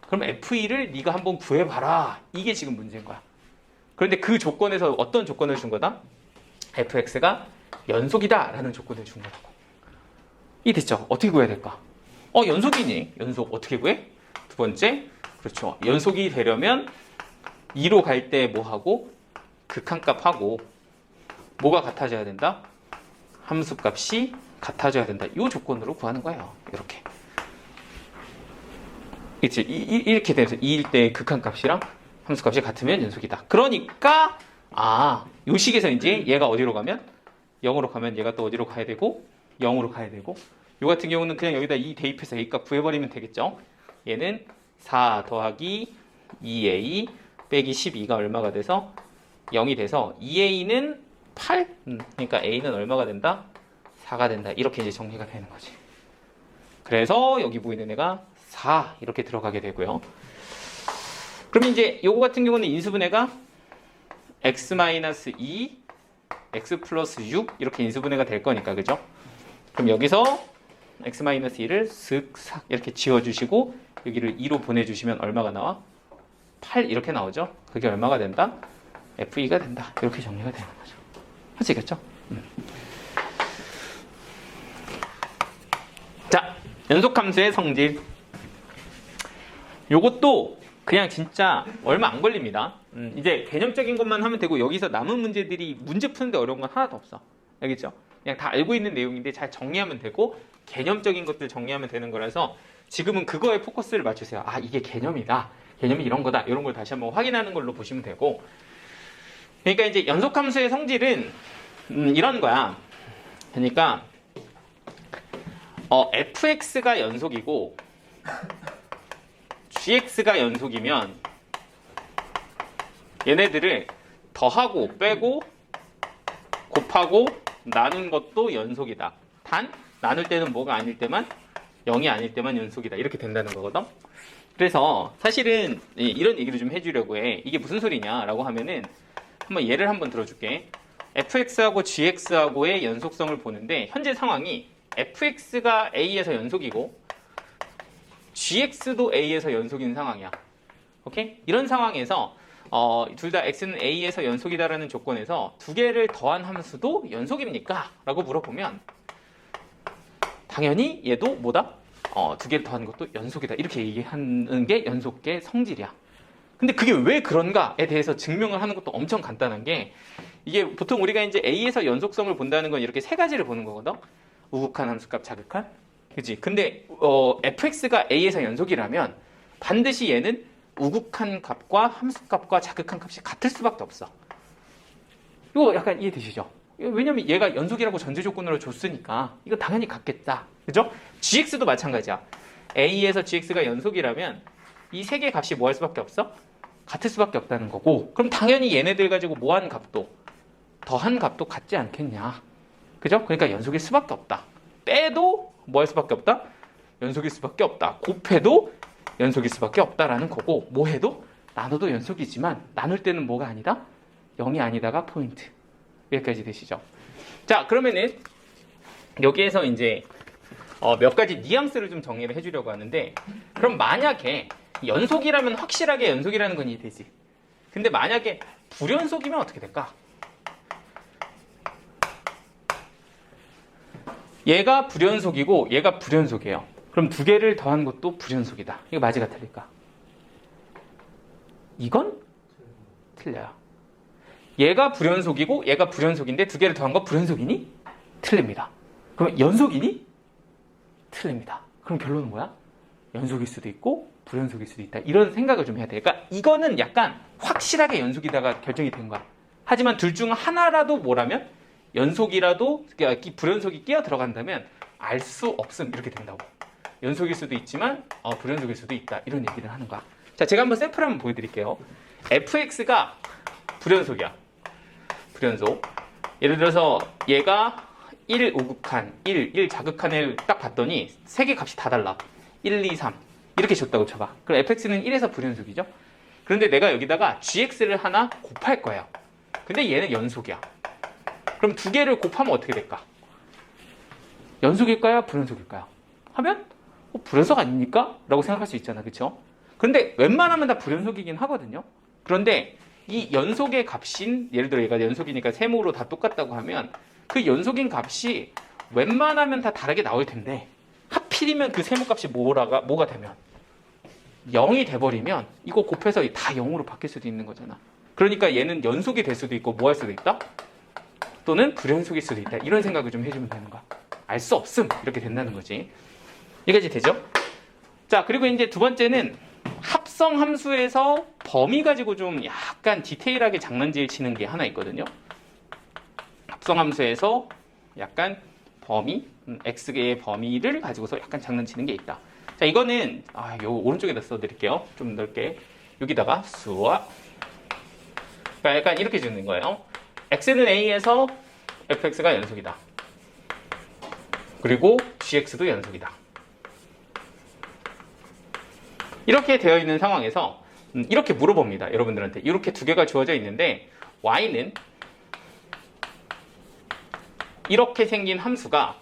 그럼 f2를 네가 한번 구해봐라. 이게 지금 문제인 거야. 그런데 그 조건에서 어떤 조건을 준 거다? fx가 연속이다 라는 조건을 준 거라고. 이 됐죠? 어떻게 구해야 될까? 연속이니? 연속 어떻게 구해? 두 번째, 그렇죠. 연속이 되려면 2로 갈 때 뭐하고? 극한값하고 뭐가 같아져야 된다? 함수값이 같아져야 된다. 이 조건으로 구하는 거예요. 이렇게. 이렇게 돼서 2일 때 극한값이랑 함수값이 같으면 연속이다. 그러니까 요 식에서 이제 얘가 어디로 가면? 0으로 가면 얘가 또 어디로 가야 되고 0으로 가야 되고, 요 같은 경우는 그냥 여기다 2 대입해서 A값 구해버리면 되겠죠. 얘는 4 더하기 2A 빼기 12가 얼마가 돼서 0이 돼서 2A는 8? 그러니까 A는 얼마가 된다? 4가 된다. 이렇게 이제 정리가 되는 거지. 그래서 여기 보이는 애가 4 이렇게 들어가게 되고요. 그럼 이제 요거 같은 경우는 인수분해가 x-2 x 플러스 6 이렇게 인수분해가 될 거니까, 그죠? 그럼 여기서 x-2를 쓱싹 이렇게 지워주시고 여기를 2로 보내주시면 얼마가 나와? 8 이렇게 나오죠? 그게 얼마가 된다? f2가 된다. 이렇게 정리가 되는 거죠. 아시겠죠? 자, 연속함수의 성질. 요것도 그냥 진짜 얼마 안 걸립니다. 이제 개념적인 것만 하면 되고, 여기서 남은 문제들이 문제 푸는데 어려운 건 하나도 없어. 알겠죠? 그냥 다 알고 있는 내용인데 잘 정리하면 되고, 개념적인 것들 정리하면 되는 거라서 지금은 그거에 포커스를 맞추세요. 이게 개념이다. 개념이 이런 거다. 이런 걸 다시 한번 확인하는 걸로 보시면 되고, 그러니까 이제 연속함수의 성질은 이런 거야. 그러니까 fx가 연속이고 gx가 연속이면 얘네들을 더하고 빼고 곱하고 나눈 것도 연속이다. 단 나눌 때는 뭐가 아닐 때만, 0이 아닐 때만 연속이다. 이렇게 된다는 거거든. 그래서 사실은 이런 얘기를 좀 해주려고 해. 이게 무슨 소리냐라고 하면은 한번 예를 한번 들어줄게. fx하고 gx하고의 연속성을 보는데 현재 상황이 fx가 a에서 연속이고 gx도 a에서 연속인 상황이야. 오케이? 이런 상황에서 둘 다 x는 a에서 연속이다라는 조건에서 두 개를 더한 함수도 연속입니까? 라고 물어보면 당연히 얘도 뭐다? 두 개를 더한 것도 연속이다. 이렇게 얘기하는 게 연속의 성질이야. 근데 그게 왜 그런가에 대해서 증명을 하는 것도 엄청 간단한 게, 이게 보통 우리가 이제 a에서 연속성을 본다는 건 이렇게 세 가지를 보는 거거든. 우극한, 함수값, 자극한. 그치? 근데 fx가 a에서 연속이라면 반드시 얘는 우극한 값과 함수값과 자극한 값이 같을 수밖에 없어. 이거 약간 이해되시죠? 왜냐면 얘가 연속이라고 전제 조건으로 줬으니까 이거 당연히 같겠다. 그죠? gx도 마찬가지야. a에서 gx가 연속이라면 이 세 개 값이 뭐 할 수밖에 없어? 같을 수밖에 없다는 거고, 그럼 당연히 얘네들 가지고 뭐한 값도 더한 값도 같지 않겠냐. 그죠? 그러니까 연속일 수밖에 없다. 빼도 뭐 할 수밖에 없다? 연속일 수밖에 없다. 곱해도 연속일 수밖에 없다라는 거고, 뭐 해도 나눠도 연속이지만 나눌 때는 뭐가 아니다? 0이 아니다가 포인트. 여기까지 되시죠? 자, 그러면은 여기에서 이제 몇 가지 뉘앙스를 좀 정리를 해주려고 하는데, 그럼 만약에 연속이라면 확실하게 연속이라는 건 이해되지. 근데 만약에 불연속이면 어떻게 될까? 얘가 불연속이고 얘가 불연속이에요. 그럼 두 개를 더한 것도 불연속이다. 이거 맞이가 틀릴까? 이건 틀려요. 얘가 불연속이고 얘가 불연속인데 두 개를 더한 거 불연속이니? 틀립니다. 그럼 연속이니? 틀립니다. 그럼 결론은 뭐야? 연속일 수도 있고 불연속일 수도 있다. 이런 생각을 좀 해야 돼. 그러니까 이거는 약간 확실하게 연속이다가 결정이 된 거야. 하지만 둘 중 하나라도 뭐라면 연속이라도 불연속이 끼어 들어간다면 알 수 없음 이렇게 된다고. 연속일 수도 있지만 불연속일 수도 있다. 이런 얘기를 하는 거야. 자, 제가 한번 샘플 한번 보여드릴게요. fx가 불연속이야. 불연속. 예를 들어서 얘가 1 우극한 1 자극한을 딱 봤더니 세 개 값이 다 달라. 1, 2, 3 이렇게 줬다고 쳐봐. 그럼 fx는 1에서 불연속이죠. 그런데 내가 여기다가 gx를 하나 곱할 거예요. 근데 얘는 연속이야. 그럼 두 개를 곱하면 어떻게 될까? 연속일까요? 불연속일까요? 하면 불연속 아닙니까? 라고 생각할 수 있잖아. 그쵸? 그런데 웬만하면 다 불연속이긴 하거든요. 그런데 이 연속의 값인, 예를 들어 얘가 연속이니까 세모로 다 똑같다고 하면 그 연속인 값이 웬만하면 다 다르게 나올 텐데 하필이면 그 세모 값이 뭐가 되면 0이 돼버리면 이거 곱해서 다 0으로 바뀔 수도 있는 거잖아. 그러니까 얘는 연속이 될 수도 있고 뭐 할 수도 있다? 또는 불연속일 수도 있다. 이런 생각을 좀 해주면 되는 거야. 알 수 없음 이렇게 된다는 거지. 여기까지 되죠? 자, 그리고 이제 두 번째는 합성 함수에서 범위 가지고 좀 약간 디테일하게 장난질 치는 게 하나 있거든요. 합성 함수에서 약간 범위, x의 범위를 가지고서 약간 장난치는 게 있다. 자, 이거는 요 오른쪽에다 써드릴게요. 좀 넓게. 여기다가 수와 그러니까 약간 이렇게 주는 거예요. x는 a에서 fx가 연속이다. 그리고 gx도 연속이다. 이렇게 되어 있는 상황에서 이렇게 물어봅니다. 여러분들한테 이렇게 두 개가 주어져 있는데 y는 이렇게 생긴 함수가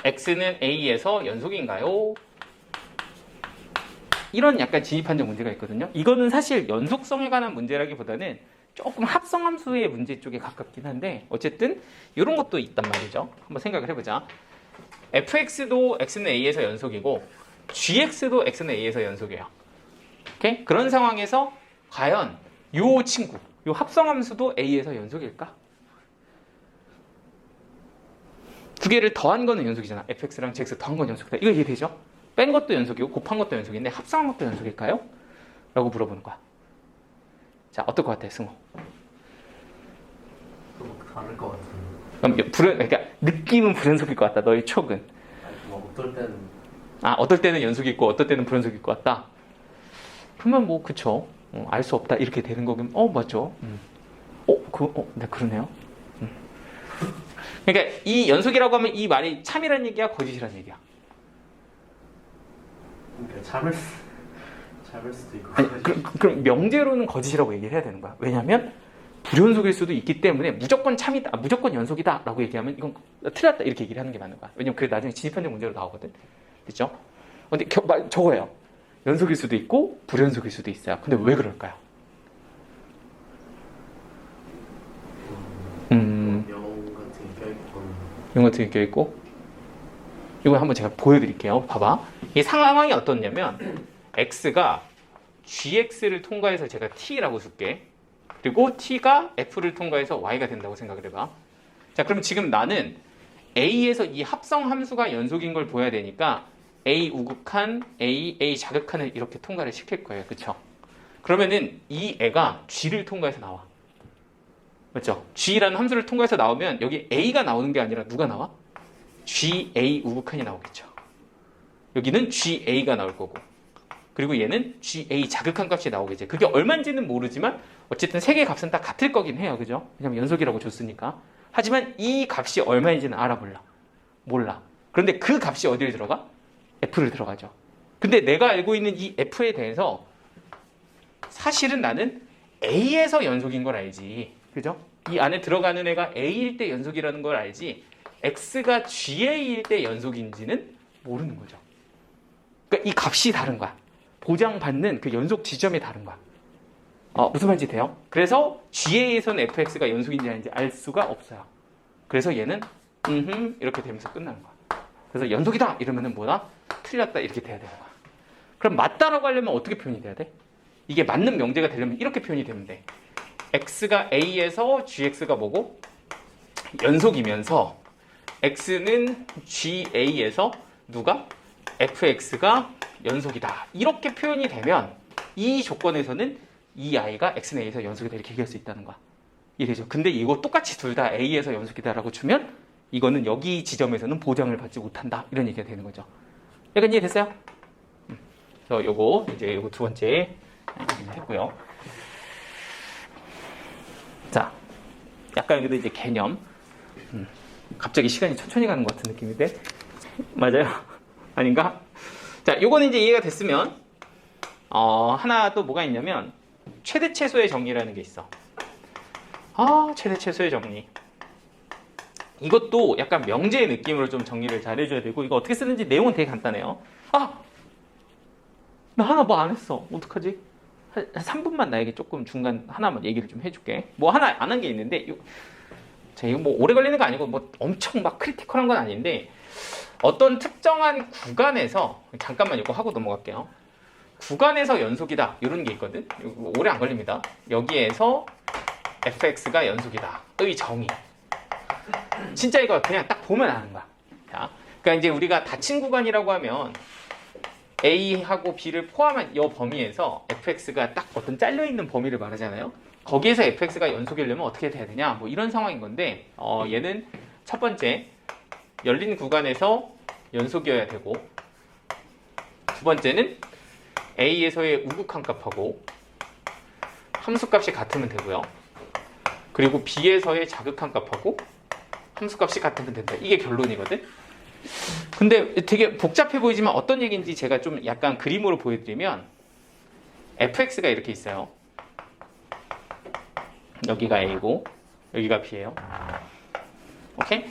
x는 a에서 연속인가요? 이런 약간 진입판정 문제가 있거든요. 이거는 사실 연속성에 관한 문제라기보다는 조금 합성함수의 문제 쪽에 가깝긴 한데 어쨌든 이런 것도 있단 말이죠. 한번 생각을 해보자. fx도 x는 a에서 연속이고 gx도 x는 a에서 연속이에요. 오케이? 그런 상황에서 과연 요 친구, 요 합성함수도 a에서 연속일까? 두 개를 더한 거는 연속이잖아. fx랑 gx 더한 건 연속이다. 이거 이해되죠? 뺀 것도 연속이고 곱한 것도 연속인데 합성한 것도 연속일까요? 라고 물어보는 거야. 자, 어떨 것 같아, 승호? 좀 다를 것 같은데. 그럼 그러니까 느낌은 불연속일 것 같다. 너의 촉은. 아니, 어떨 때는 어떨 때는 연속이 있고 어떨 때는 불연속일 것 같다. 그러면 뭐 그쵸. 알 수 없다 이렇게 되는 거면 맞죠. 네 그러네요. 그러니까 이 연속이라고 하면 이 말이 참이란 얘기야, 거짓이란 얘기야. 그러니까 참을 수도 있고. 아니, 그럼 명제로는 거짓이라고 얘기를 해야 되는 거야. 왜냐하면 불연속일 수도 있기 때문에 무조건 참이다, 무조건 연속이다라고 얘기하면 이건 틀렸다 이렇게 얘기를 하는 게 맞는 거야. 왜냐면 그게 나중에 진입판정 문제로 나오거든. 됐죠? 근데 저거예요. 연속일 수도 있고 불연속일 수도 있어요. 근데 왜 그럴까요? 영 같은 게 껴있고 이거 한번 제가 보여드릴게요. 봐봐. 이 상황이 어떻냐면 x가 gx를 통과해서 제가 t라고 쓸게. 그리고 t가 f를 통과해서 y가 된다고 생각을 해봐. 자, 그럼 지금 나는 a에서 이 합성 함수가 연속인 걸 보여야 되니까 a 우극한 a 자극한을 이렇게 통과를 시킬 거예요. 그쵸? 그러면은 이 애가 g를 통과해서 나와. 맞죠? g라는 함수를 통과해서 나오면 여기 a가 나오는 게 아니라 누가 나와? ga 우극한이 나오겠죠. 여기는 ga가 나올 거고 그리고 얘는 ga 자극한 값이 나오겠지. 그게 얼마인지는 모르지만 어쨌든 세 개의 값은 다 같을 거긴 해요. 그죠? 왜냐면 연속이라고 줬으니까. 하지만 이 값이 얼마인지는 알아 몰라. 그런데 그 값이 어디를 들어가? f를 들어가죠. 근데 내가 알고 있는 이 f에 대해서 사실은 나는 a에서 연속인 걸 알지. 그죠? 이 안에 들어가는 애가 a일 때 연속이라는 걸 알지 x가 ga일 때 연속인지는 모르는 거죠. 그러니까 이 값이 다른 거야. 보장받는 그 연속 지점이 다른 거야. 무슨 말인지 돼요? 그래서 ga에서는 fx가 연속인지 아닌지 알 수가 없어요. 그래서 얘는 이렇게 되면서 끝나는 거야. 그래서 연속이다 이러면은 뭐다? 틀렸다 이렇게 돼야 되는 거야. 그럼 맞다라고 하려면 어떻게 표현이 돼야 돼? 이게 맞는 명제가 되려면 이렇게 표현이 되면 돼. x가 a에서 gx가 뭐고? 연속이면서 x는 ga에서 누가? fx가 연속이다. 이렇게 표현이 되면 이 조건에서는 이 i가 x는 a에서 연속이다 이렇게 얘기할 수 있다는 거야. 이해되죠? 근데 이거 똑같이 둘 다 a에서 연속이다라고 주면 이거는 여기 지점에서는 보장을 받지 못한다. 이런 얘기가 되는 거죠. 약간 이해됐어요? 그래서 요거 이제 요거 두 번째 얘기를 했고요. 자, 약간 여기도 이제 개념. 갑자기 시간이 천천히 가는 것 같은 느낌인데 맞아요? 아닌가? 자, 요거는 이제 이해가 됐으면 하나 또 뭐가 있냐면 최대 최소의 정리라는 게 있어. 최대 최소의 정리. 이것도 약간 명제의 느낌으로 좀 정리를 잘 해줘야 되고 이거 어떻게 쓰는지 내용은 되게 간단해요. 나 하나 뭐 안 했어. 어떡하지? 한 3분만 나에게 조금 중간 하나만 얘기를 좀 해줄게. 뭐 하나 안 한 게 있는데 이거 뭐 오래 걸리는 거 아니고 뭐 엄청 막 크리티컬한 건 아닌데 어떤 특정한 구간에서 잠깐만 이거 하고 넘어갈게요. 구간에서 연속이다 이런 게 있거든. 이거 오래 안 걸립니다. 여기에서 fx가 연속이다. 의 정의. 진짜 이거 그냥 딱 보면 아는 거야. 자, 그러니까 이제 우리가 닫힌 구간이라고 하면 A하고 B를 포함한 이 범위에서 fx가 딱 어떤 잘려있는 범위를 말하잖아요. 거기에서 fx가 연속이려면 어떻게 돼야 되냐 뭐 이런 상황인 건데 얘는 첫 번째 열린 구간에서 연속이어야 되고 두 번째는 A에서의 우극한 값하고 함수값이 같으면 되고요. 그리고 B에서의 자극한 값하고 함수값이 같으면 된다. 이게 결론이거든. 근데 되게 복잡해 보이지만 어떤 얘기인지 제가 좀 약간 그림으로 보여드리면 fx가 이렇게 있어요. 여기가 a고 여기가 b예요. 오케이?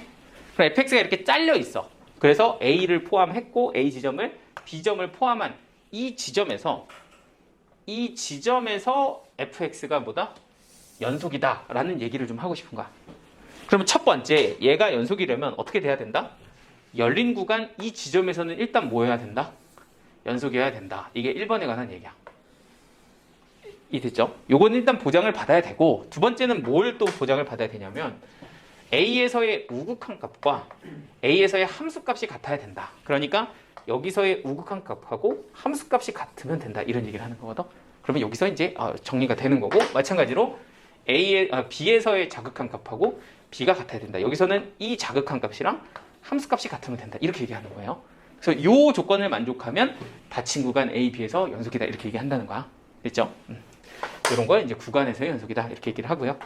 그럼 fx가 이렇게 잘려 있어. 그래서 a를 포함했고 a 지점을 b점을 포함한 이 지점에서 fx가 뭐다? 연속이다 라는 얘기를 좀 하고 싶은 거야. 그러면 첫 번째 얘가 연속이려면 어떻게 돼야 된다? 열린 구간 이 지점에서는 일단 뭐여야 된다? 연속이어야 된다. 이게 1번에 관한 얘기야. 이해됐죠? 요거는 일단 보장을 받아야 되고 두 번째는 뭘 또 보장을 받아야 되냐면 A에서의 우극한 값과 A에서의 함수값이 같아야 된다. 그러니까 여기서의 우극한 값하고 함수값이 같으면 된다. 이런 얘기를 하는 거거든. 그러면 여기서 이제 정리가 되는 거고 마찬가지로 B에서의 자극한 값하고 B가 같아야 된다. 여기서는 이 자극한 값이랑 함수값이 같으면 된다. 이렇게 얘기하는 거예요. 그래서 이 조건을 만족하면 닫힌 구간 A, B에서 연속이다. 이렇게 얘기한다는 거야. 됐죠? 이런 거 이제 구간에서의 연속이다. 이렇게 얘기를 하고요.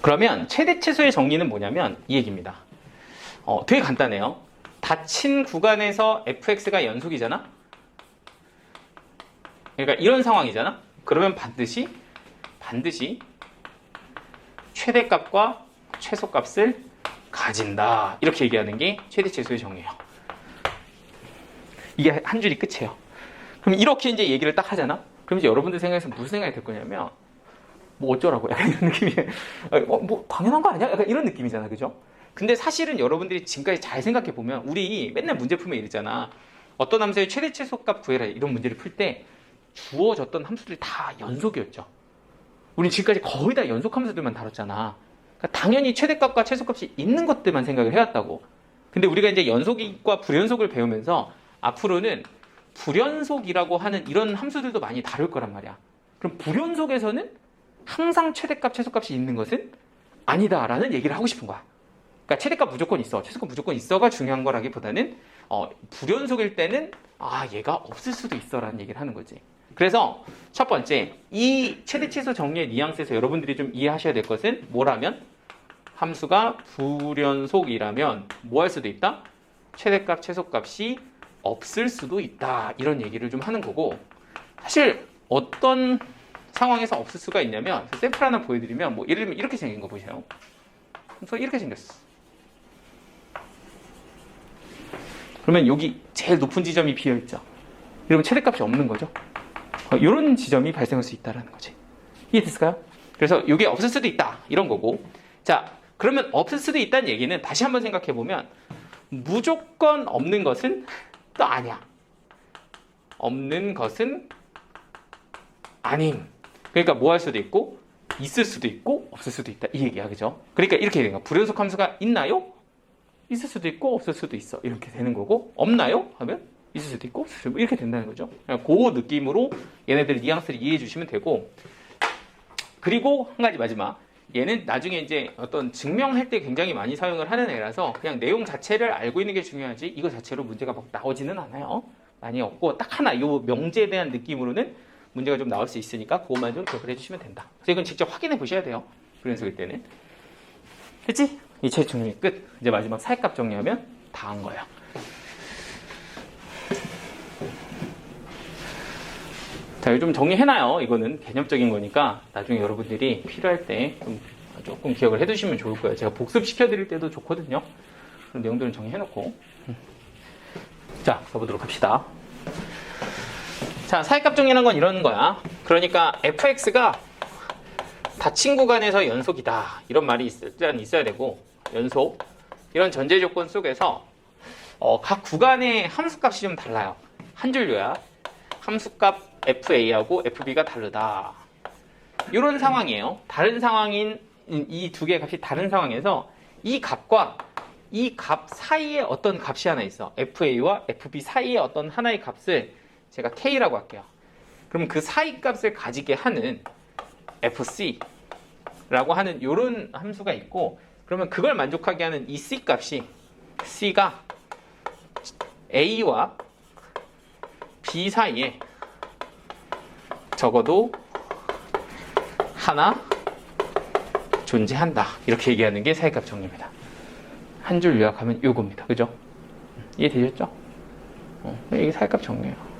그러면 최대 최소의 정리는 뭐냐면 이 얘기입니다. 되게 간단해요. 닫힌 구간에서 fx가 연속이잖아. 그러니까 이런 상황이잖아. 그러면 반드시 최대값과 최소값을 가진다. 이렇게 얘기하는 게 최대 최소의 정의예요. 이게 한 줄이 끝이에요. 그럼 이렇게 이제 얘기를 딱 하잖아. 그럼 이제 여러분들 생각에서 무슨 생각이 들 거냐면 뭐 어쩌라고 약간 이런 느낌이에요. 뭐 당연한 거 아니야? 약간 이런 느낌이잖아, 그죠? 근데 사실은 여러분들이 지금까지 잘 생각해 보면 우리 맨날 문제 풀면 이러잖아. 어떤 함수의 최대 최소값 구해라 이런 문제를 풀 때 주어졌던 함수들이 다 연속이었죠. 우린 지금까지 거의 다 연속 함수들만 다뤘잖아. 그러니까 당연히 최대값과 최소값이 있는 것들만 생각을 해왔다고. 근데 우리가 이제 연속과 불연속을 배우면서 앞으로는 불연속이라고 하는 이런 함수들도 많이 다룰 거란 말이야. 그럼 불연속에서는 항상 최대값, 최소값이 있는 것은 아니다라는 얘기를 하고 싶은 거야. 그러니까 최대값 무조건 있어, 최소값 무조건 있어가 중요한 거라기보다는 불연속일 때는 얘가 없을 수도 있어라는 얘기를 하는 거지. 그래서 첫 번째, 이 최대 최소 정리의 뉘앙스에서 여러분들이 좀 이해하셔야 될 것은 뭐라면 함수가 불연속이라면 뭐 할 수도 있다? 최대값, 최소값이 없을 수도 있다. 이런 얘기를 좀 하는 거고 사실 어떤 상황에서 없을 수가 있냐면 샘플 하나 보여드리면 뭐 예를 들면 이렇게 생긴 거 보세요. 함수가 이렇게 생겼어. 그러면 여기 제일 높은 지점이 비어있죠. 이러면 최대값이 없는 거죠. 이런 지점이 발생할 수 있다는 거지. 이해됐을까요? 그래서 이게 없을 수도 있다. 이런 거고. 자, 그러면 없을 수도 있다는 얘기는 다시 한번 생각해 보면 무조건 없는 것은 또 아니야. 없는 것은 아님. 그러니까 뭐 할 수도 있고 있을 수도 있고 없을 수도 있다 이 얘기야, 그죠? 그러니까 이렇게 되는 거야. 불연속 함수가 있나요? 있을 수도 있고 없을 수도 있어 이렇게 되는 거고, 없나요? 하면 있을 수도 있고 없을 수도 있고 이렇게 된다는 거죠. 그냥 그 느낌으로 얘네들 뉘앙스를 이해해 주시면 되고, 그리고 한 가지 마지막, 얘는 나중에 이제 어떤 증명할 때 굉장히 많이 사용을 하는 애라서 그냥 내용 자체를 알고 있는 게 중요하지 이거 자체로 문제가 막 나오지는 않아요. 많이 없고 딱 하나 이 명제에 대한 느낌으로는 문제가 좀 나올 수 있으니까 그것만 좀 기억을 해주시면 된다. 그래서 이건 직접 확인해 보셔야 돼요. 불연속일 때는. 됐지? 이체 정리 끝. 이제 마지막 사이값 정리하면 다 한 거예요. 자, 좀 정리해놔요. 이거는 개념적인 거니까 나중에 여러분들이 필요할 때 좀 조금 기억을 해두시면 좋을 거예요. 제가 복습시켜드릴 때도 좋거든요. 그런 내용들은 정리해놓고. 자, 가보도록 합시다. 자, 사이값 정리하는 건 이런 거야. 그러니까 fx가 닫힌 구간에서 연속이다. 이런 말이 일단 있어야 되고, 연속. 이런 전제 조건 속에서 각 구간의 함수값이 좀 달라요. 한 줄요야. 함수값 fa하고 fb가 다르다. 이런 상황이에요. 다른 상황인 이 두 개의 값이 다른 상황에서 이 값과 이 값 사이에 어떤 값이 하나 있어. fa와 fb 사이에 어떤 하나의 값을 제가 k라고 할게요. 그럼 그 사이 값을 가지게 하는 fc라고 하는 이런 함수가 있고, 그러면 그걸 만족하게 하는 이 c 값이 c가 a와 b 사이에 적어도 하나 존재한다. 이렇게 얘기하는 게 사이값 정리입니다. 한 줄 요약하면 요겁니다. 그죠? 이해되셨죠? 이게 사이값 정리예요.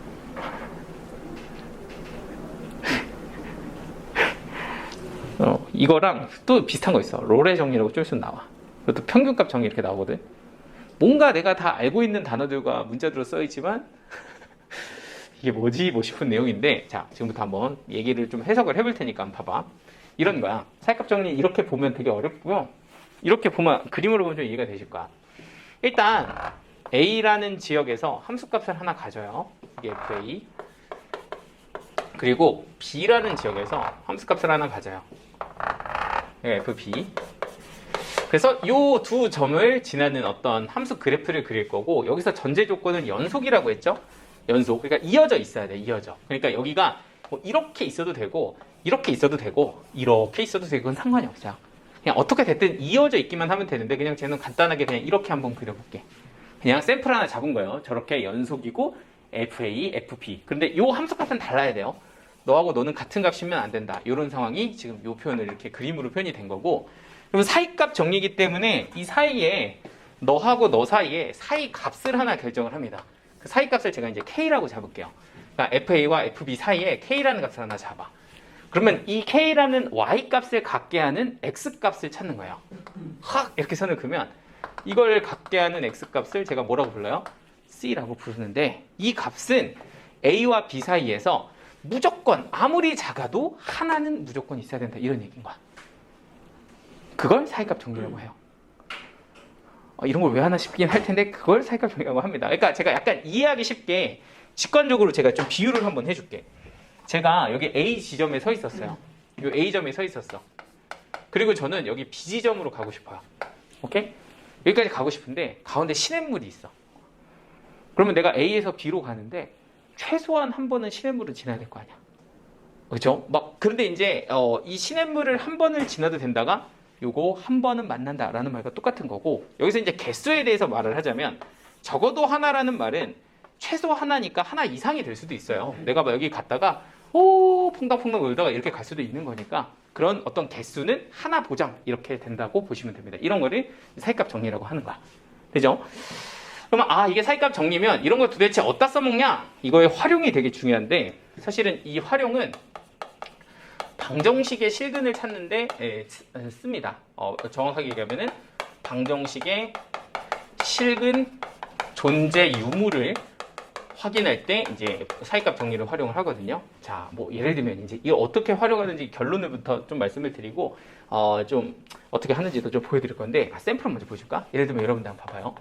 이거랑 또 비슷한 거 있어. 롤의 정리라고 좀 있으면 나와. 그것도 평균값 정리 이렇게 나오거든. 뭔가 내가 다 알고 있는 단어들과 문자들로 써있지만 이게 뭐지? 뭐 싶은 내용인데, 자, 지금부터 한번 얘기를 좀 해석을 해볼 테니까 한번 봐봐. 이런 거야. 사이값 정리 이렇게 보면 되게 어렵고요. 이렇게 보면, 그림으로 보면 좀 이해가 되실 거야. 일단 A라는 지역에서 함수값을 하나 가져요. 이게 FA. 그리고 B라는 지역에서 함수값을 하나 가져요. FB. 그래서 이 두 점을 지나는 어떤 함수 그래프를 그릴 거고, 여기서 전제 조건은 연속이라고 했죠? 연속. 그러니까 이어져 있어야 돼, 이어져. 그러니까 여기가 뭐 이렇게 있어도 되고, 이렇게 있어도 되고, 이렇게 있어도 되고, 그건 상관이 없어요. 그냥 어떻게 됐든 이어져 있기만 하면 되는데, 그냥 쟤는 간단하게 그냥 이렇게 한번 그려볼게. 그냥 샘플 하나 잡은 거예요. 저렇게 연속이고, FA, FP. 근데 이 함수값은 달라야 돼요. 너하고 너는 같은 값이면 안 된다. 이런 상황이 지금 이 표현을 이렇게 그림으로 표현이 된 거고, 그럼 사이값 정리이기 때문에 이 사이에 너하고 너 사이에 사이 값을 하나 결정을 합니다. 그 사이 값을 제가 이제 K라고 잡을게요. 그러니까 FA와 FB 사이에 K라는 값을 하나 잡아. 그러면 이 K라는 Y 값을 갖게 하는 X 값을 찾는 거예요. 확 이렇게 선을 그으면 이걸 갖게 하는 X 값을 제가 뭐라고 불러요? C라고 부르는데, 이 값은 A와 B 사이에서 무조건 아무리 작아도 하나는 무조건 있어야 된다. 이런 얘기인 거야. 그걸 사이값 정리라고 해요. 이런 걸 왜 하나 싶긴 할 텐데 그걸 사이값 정리라고 합니다. 그러니까 제가 약간 이해하기 쉽게 직관적으로 제가 좀 비유를 한번 해줄게. 제가 여기 A 지점에 서 있었어요. 이 A점에 서 있었어. 그리고 저는 여기 B 지점으로 가고 싶어요. 오케이? 여기까지 가고 싶은데 가운데 시냇물이 있어. 그러면 내가 A에서 B로 가는데 최소한 한 번은 시냇물을 지나야 될 거 아니야. 그렇죠? 그런데 이제 이 시냇물을 한 번을 지나도 된다가 요거 한 번은 만난다라는 말과 똑같은 거고, 여기서 이제 개수에 대해서 말을 하자면 적어도 하나라는 말은 최소 하나니까 하나 이상이 될 수도 있어요. 내가 막 여기 갔다가 퐁당퐁당 놀다가 이렇게 갈 수도 있는 거니까 그런 어떤 개수는 하나 보장 이렇게 된다고 보시면 됩니다. 이런 거를 사이값 정리라고 하는 거야. 되죠? 그러면 이게 사이값 정리면 이런 걸 도대체 어디다 써먹냐? 이거의 활용이 되게 중요한데, 사실은 이 활용은 방정식의 실근을 찾는데 씁니다. 정확하게 얘기하면은 방정식의 실근 존재 유무를 확인할 때 이제 사이값 정리를 활용을 하거든요. 자, 뭐 예를 들면 이제 이거 어떻게 활용하는지 결론을부터 좀 말씀을 드리고 좀 어떻게 하는지도 좀 보여드릴 건데, 샘플을 먼저 보실까? 예를 들면 여러분들 한번 봐봐요.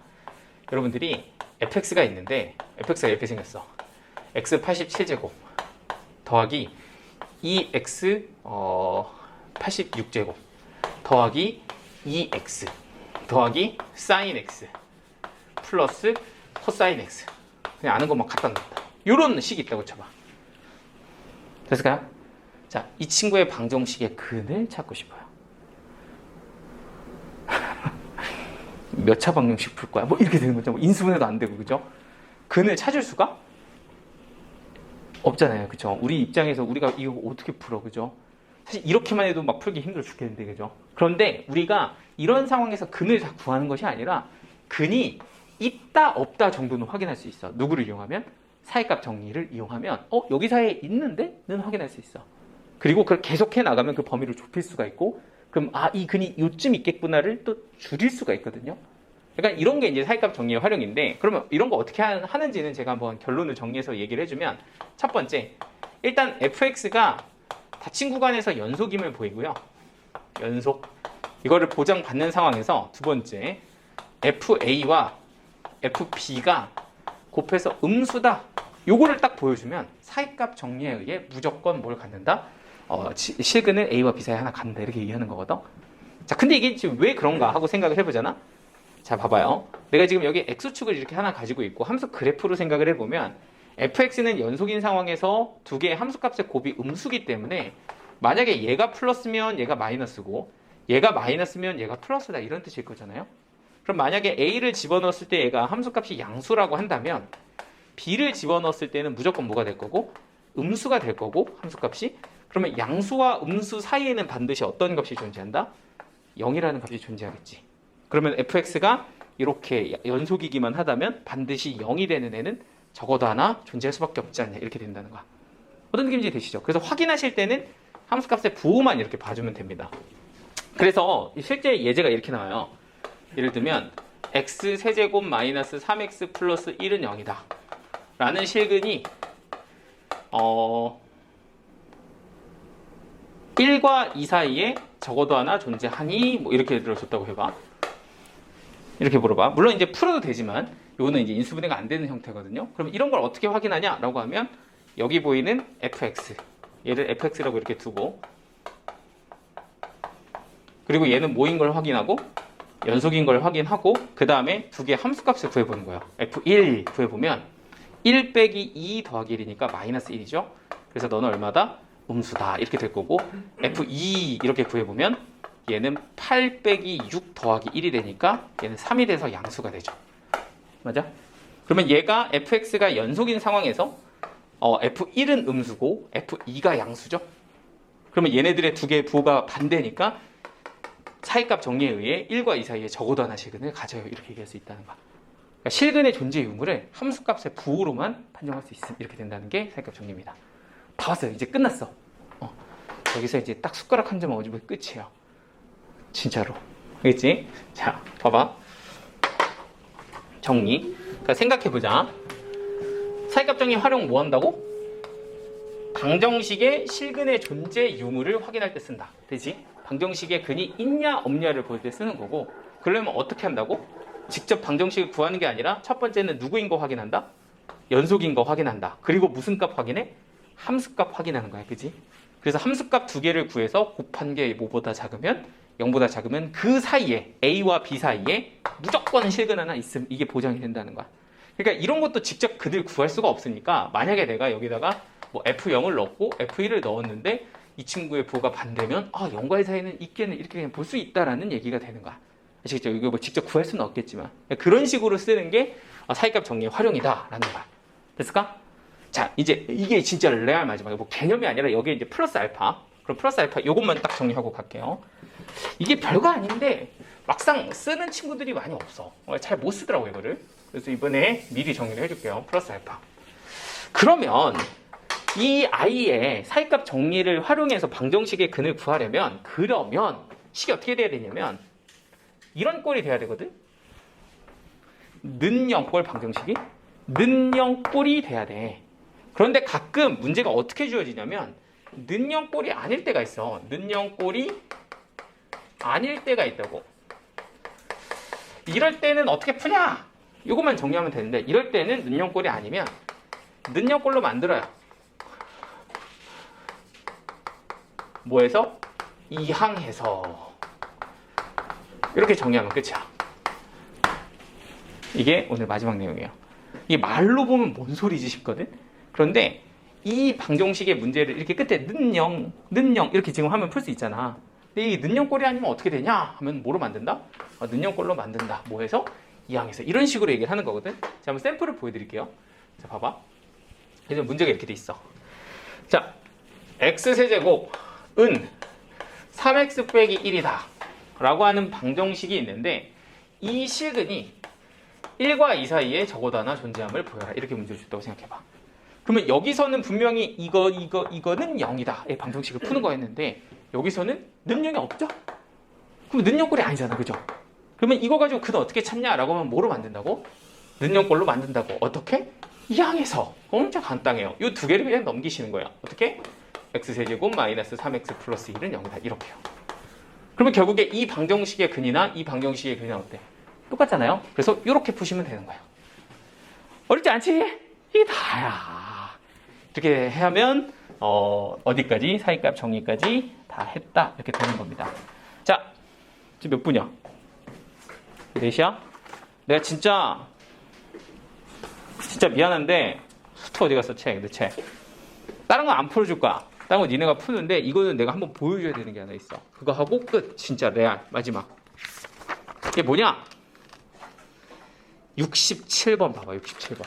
여러분들이 fx가 있는데 fx가 이렇게 생겼어. x 87제곱 더하기 2x 86제곱 더하기 2x 더하기 sin x 플러스 코사인 x. 그냥 아는 것만 갖다 놨다. 요런 식이 있다고 쳐봐. 됐을까요? 자, 이 친구의 방정식의 근을 찾고 싶어요. 몇 차 방정식 풀 거야? 뭐 이렇게 되는 거죠. 뭐 인수분해도 안 되고, 그죠? 근을 찾을 수가 없잖아요. 그죠? 우리 입장에서 우리가 이거 어떻게 풀어, 그죠? 사실 이렇게만 해도 막 풀기 힘들어 죽겠는데, 그죠? 그런데 우리가 이런 상황에서 근을 다 구하는 것이 아니라 근이 있다 없다 정도는 확인할 수 있어. 누구를 이용하면? 사이값 정리를 이용하면 여기 사이에 있는데? 는 확인할 수 있어. 그리고 그걸 계속해 나가면 그 범위를 좁힐 수가 있고, 그럼 이 근이 요쯤 있겠구나를 또 줄일 수가 있거든요. 그러니까 이런 게 이제 사이값 정리의 활용인데, 그러면 이런 거 어떻게 하는지는 제가 한번 결론을 정리해서 얘기를 해주면, 첫 번째, 일단 fx가 닫힌 구간에서 연속임을 보이고요. 연속. 이거를 보장받는 상황에서 두 번째, fa와 fb가 곱해서 음수다. 요거를 딱 보여주면 사이값 정리에 의해 무조건 뭘 갖는다? 실근을 a와 b 사이에 하나 갖는다. 이렇게 얘기하는 거거든. 자, 근데 이게 지금 왜 그런가 하고 생각을 해보잖아. 자, 봐봐요. 내가 지금 여기 x축을 이렇게 하나 가지고 있고 함수 그래프로 생각을 해보면 fx는 연속인 상황에서 두 개의 함수값의 곱이 음수기 때문에 만약에 얘가 플러스면 얘가 마이너스고 얘가 마이너스면 얘가 플러스다 이런 뜻일 거잖아요. 그럼 만약에 a를 집어넣었을 때 얘가 함수값이 양수라고 한다면 b를 집어넣었을 때는 무조건 뭐가 될 거고 음수가 될 거고 함수값이 그러면 양수와 음수 사이에는 반드시 어떤 값이 존재한다? 0이라는 값이 존재하겠지. 그러면 fx가 이렇게 연속이기만 하다면 반드시 0이 되는 애는 적어도 하나 존재할 수밖에 없지 않냐 이렇게 된다는 거야. 어떤 느낌인지 되시죠? 그래서 확인하실 때는 함수값의 부호만 이렇게 봐주면 됩니다. 그래서 실제 예제가 이렇게 나와요. 예를 들면 x 세제곱 마이너스 3x 플러스 1은 0이다 라는 실근이 1과 2 사이에 적어도 하나 존재하니 뭐 이렇게 들어줬다고 해봐. 이렇게 물어봐. 물론 이제 풀어도 되지만 이거는 이제 인수분해가 안 되는 형태거든요. 그럼 이런 걸 어떻게 확인하냐라고 하면 여기 보이는 fx 얘를 fx라고 이렇게 두고 그리고 얘는 뭐인 걸 확인하고 연속인 걸 확인하고 그 다음에 두 개의 함수값을 구해보는 거예요. f1 구해보면 1 빼기 2 더하기 1이니까 마이너스 1이죠. 그래서 너는 얼마다? 음수다 이렇게 될 거고 f2 이렇게 구해보면 얘는 8 빼기 6 더하기 1이 되니까 얘는 3이 돼서 양수가 되죠. 맞아? 그러면 얘가 fx가 연속인 상황에서 f1은 음수고 f2가 양수죠. 그러면 얘네들의 두 개의 부호가 반대니까 사이값 정리에 의해 1과 2 사이에 적어도 하나 실근을 가져요. 이렇게 얘기할 수 있다는 거야. 그러니까 실근의 존재 유무를 함수값의 부호로만 판정할 수 있음. 이렇게 된다는 게 사이값 정리입니다. 다 왔어요. 이제 끝났어. 여기서 이제 딱 숟가락 한 점 얹으면 끝이에요. 진짜로. 알겠지? 자, 봐봐. 정리. 그러니까 생각해보자. 사이값 정리 활용 뭐 한다고? 방정식의 실근의 존재 유무를 확인할 때 쓴다. 되지? 방정식에 근이 있냐 없냐를 볼 때 쓰는 거고 그러려면 어떻게 한다고? 직접 방정식을 구하는 게 아니라 첫 번째는 누구인 거 확인한다? 연속인 거 확인한다. 그리고 무슨 값 확인해? 함수값 확인하는 거야. 그지? 그래서 함수값 두 개를 구해서 곱한 게 뭐보다 작으면 0보다 작으면 그 사이에 A와 B 사이에 무조건 실근 하나 있음. 이게 보장이 된다는 거야. 그러니까 이런 것도 직접 근을 구할 수가 없으니까 만약에 내가 여기다가 뭐 F0을 넣고 F1을 넣었는데 이 친구의 부호가 반대면 0과의 사이는 있겠네 이렇게 그냥 볼 수 있다라는 얘기가 되는 거야. 아시겠죠? 이거 뭐 직접 구할 수는 없겠지만 그런 식으로 쓰는 게 사이값 정리의 활용이다라는 거야. 됐을까? 자, 이제 이게 진짜 레알 마지막에 뭐 개념이 아니라 여기에 이제 플러스 알파. 그럼 플러스 알파 요것만 딱 정리하고 갈게요. 이게 별거 아닌데 막상 쓰는 친구들이 많이 없어. 잘 못 쓰더라고 이거를. 그래서 이번에 미리 정리를 해줄게요. 플러스 알파. 그러면 이 아이의 사이값 정리를 활용해서 방정식의 근을 구하려면 그러면 식이 어떻게 돼야 되냐면 이런 꼴이 돼야 되거든. 는 0꼴 방정식이 는 0꼴이 돼야 돼. 그런데 가끔 문제가 어떻게 주어지냐면 는 0꼴이 아닐 때가 있어. 는 0꼴이 아닐 때가 있다고. 이럴 때는 어떻게 푸냐? 이것만 정리하면 되는데 이럴 때는 는 0꼴이 아니면 는영꼴로 만들어요. 뭐해서? 이항해서. 이렇게 정리하면 끝이야. 이게 오늘 마지막 내용이에요. 이게 말로 보면 뭔 소리지 싶거든? 그런데 이 방정식의 문제를 이렇게 끝에 는영 이렇게 지금 하면 풀 수 있잖아. 근데 이 는영꼴이 아니면 어떻게 되냐? 하면 뭐로 만든다? 는영꼴로 만든다. 뭐해서? 이항해서. 이런 식으로 얘기를 하는 거거든? 자, 한번 샘플을 보여드릴게요. 자, 봐봐. 그래서 문제가 이렇게 돼 있어. 자, x세제곱은 3x 빼기 1이다. 라고 하는 방정식이 있는데 이 식은이 1과 2 사이에 적어도 하나 존재함을 보여라. 이렇게 문제를 줬다고 생각해봐. 그러면 여기서는 분명히 이거는 0이다. 이 방정식을 푸는 거였는데 여기서는 는영이 없죠? 그럼 는영꼴이 아니잖아. 그죠? 그러면 이거 가지고 그는 어떻게 찾냐라고 하면 뭐로 만든다고? 는영꼴로 만든다고. 어떻게? 이항해서. 엄청 간단해요. 이 두 개를 그냥 넘기시는 거야. 어떻게? x세제곱 마이너스 3x 플러스 1은 0이다. 이렇게요. 그러면 결국에 이 방정식의 근이나 이 방정식의 근이나 어때? 똑같잖아요. 그래서 이렇게 푸시면 되는 거예요. 어렵지 않지? 이게 다야. 이렇게 하면 어디까지? 사이값 정리까지 다 했다. 이렇게 되는 겁니다. 자, 지금 몇 분이야? 4시야? 내가 진짜 미안한데 수트 어디 갔어? 책. 내 책. 다른 거 안 풀어줄 거야. 다른 거 니네가 푸는데 이거는 내가 한번 보여줘야 되는 게 하나 있어. 그거 하고 끝. 진짜 레알. 마지막. 이게 뭐냐? 67번 봐봐. 67번.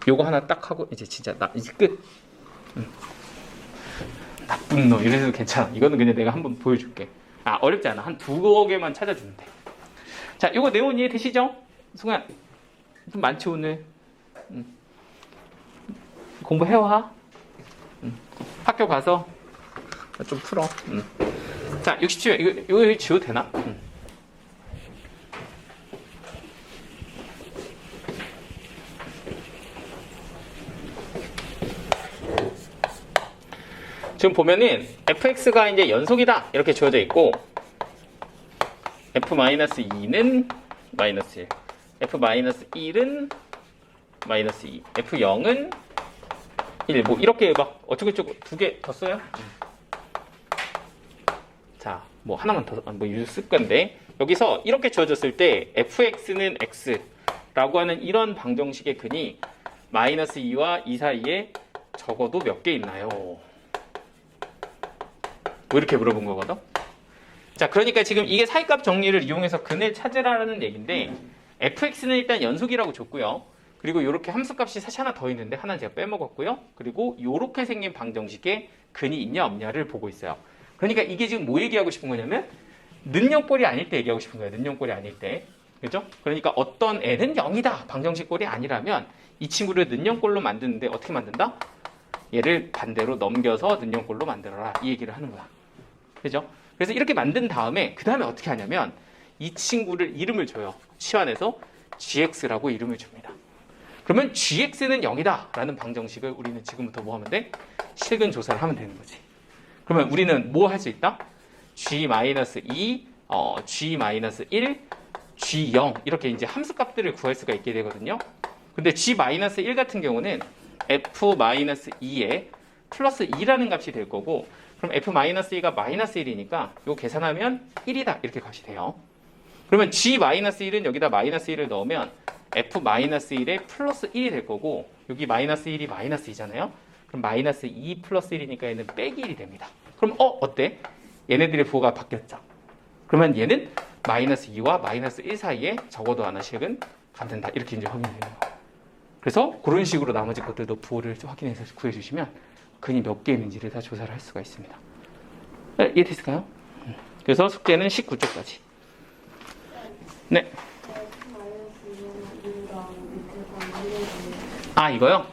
요거 하나 딱 하고 이제 진짜 이제 끝. 나쁜 놈 이래도 괜찮아. 이거는 그냥 내가 한번 보여줄게. 어렵지 않아. 한 2개만 찾아주면 돼. 자, 요거 내용 이해되시죠? 순간 좀 많지 오늘. 공부해와. 학교 가서 좀 풀어. 자, 67번 이거 지워도 되나? 지금 보면은 fx가 이제 연속이다 이렇게 주어져 있고 f-2는 마이너스 1, f-1은 마이너스 2, f0은 1, 뭐 이렇게 막 어쩌고저쩌고 2개 더 써요. 자, 뭐 하나만 더 쓸 건데 여기서 이렇게 주어졌을 때 fx는 x라고 하는 이런 방정식의 근이 마이너스 2와 2 사이에 적어도 몇 개 있나요? 뭐 이렇게 물어본 거거든. 자, 그러니까 지금 이게 사이값 정리를 이용해서 근을 찾으라는 얘기인데 fx는 일단 연속이라고 줬고요. 그리고 이렇게 함수값이 사실 하나 더 있는데 하나 제가 빼먹었고요. 그리고 이렇게 생긴 방정식에 근이 있냐 없냐를 보고 있어요. 그러니까 이게 지금 뭐 얘기하고 싶은 거냐면 는영꼴이 아닐 때 얘기하고 싶은 거예요. 는영꼴이 아닐 때. 그죠? 그러니까 어떤 애는 0이다. 방정식 꼴이 아니라면 이 친구를 는영꼴로 만드는데 어떻게 만든다? 얘를 반대로 넘겨서 는영꼴로 만들어라. 이 얘기를 하는 거야. 그죠? 그래서 이렇게 만든 다음에 그 다음에 어떻게 하냐면 이 친구를 이름을 줘요. 치환해서 gx라고 이름을 줍니다. 그러면 gx는 0이다 라는 방정식을 우리는 지금부터 뭐 하면 돼? 실근 조사를 하면 되는 거지. 그러면 우리는 뭐 할 수 있다? g-2, g-1, g0 이렇게 이제 함수값들을 구할 수가 있게 되거든요. 근데 g-1 같은 경우는 f-2에 플러스 2라는 값이 될 거고 그럼 f-2가 마이너스 1이니까 이거 계산하면 1이다 이렇게 값이 돼요. 그러면 g-1은 여기다 마이너스 1을 넣으면 f-1에 플러스 1이 될 거고 여기 마이너스 1이 마이너스 2잖아요. 그럼 마이너스 2 플러스 1이니까 얘는 빼기 1이 됩니다. 그럼 어때? 얘네들의 부호가 바뀌었죠. 그러면 얘는 마이너스 2와 마이너스 1 사이에 적어도 하나씩은 갖는다. 이렇게 이제 확인이 되는 거예요. 그래서 그런 식으로 나머지 것들도 부호를 확인해서 구해주시면 근이 몇 개 있는지를 다 조사를 할 수가 있습니다. 이해됐을까요? 그래서 숙제는 19쪽까지. 네. 이거요?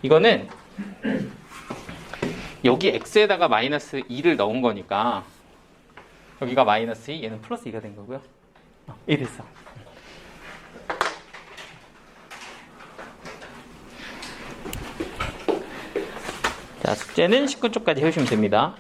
이거는 여기 x에다가 마이너스 2를 넣은 거니까 여기가 마이너스 2, 얘는 플러스 2가 된 거고요. 이해됐어. 자, 숙제는 19쪽까지 해주시면 됩니다.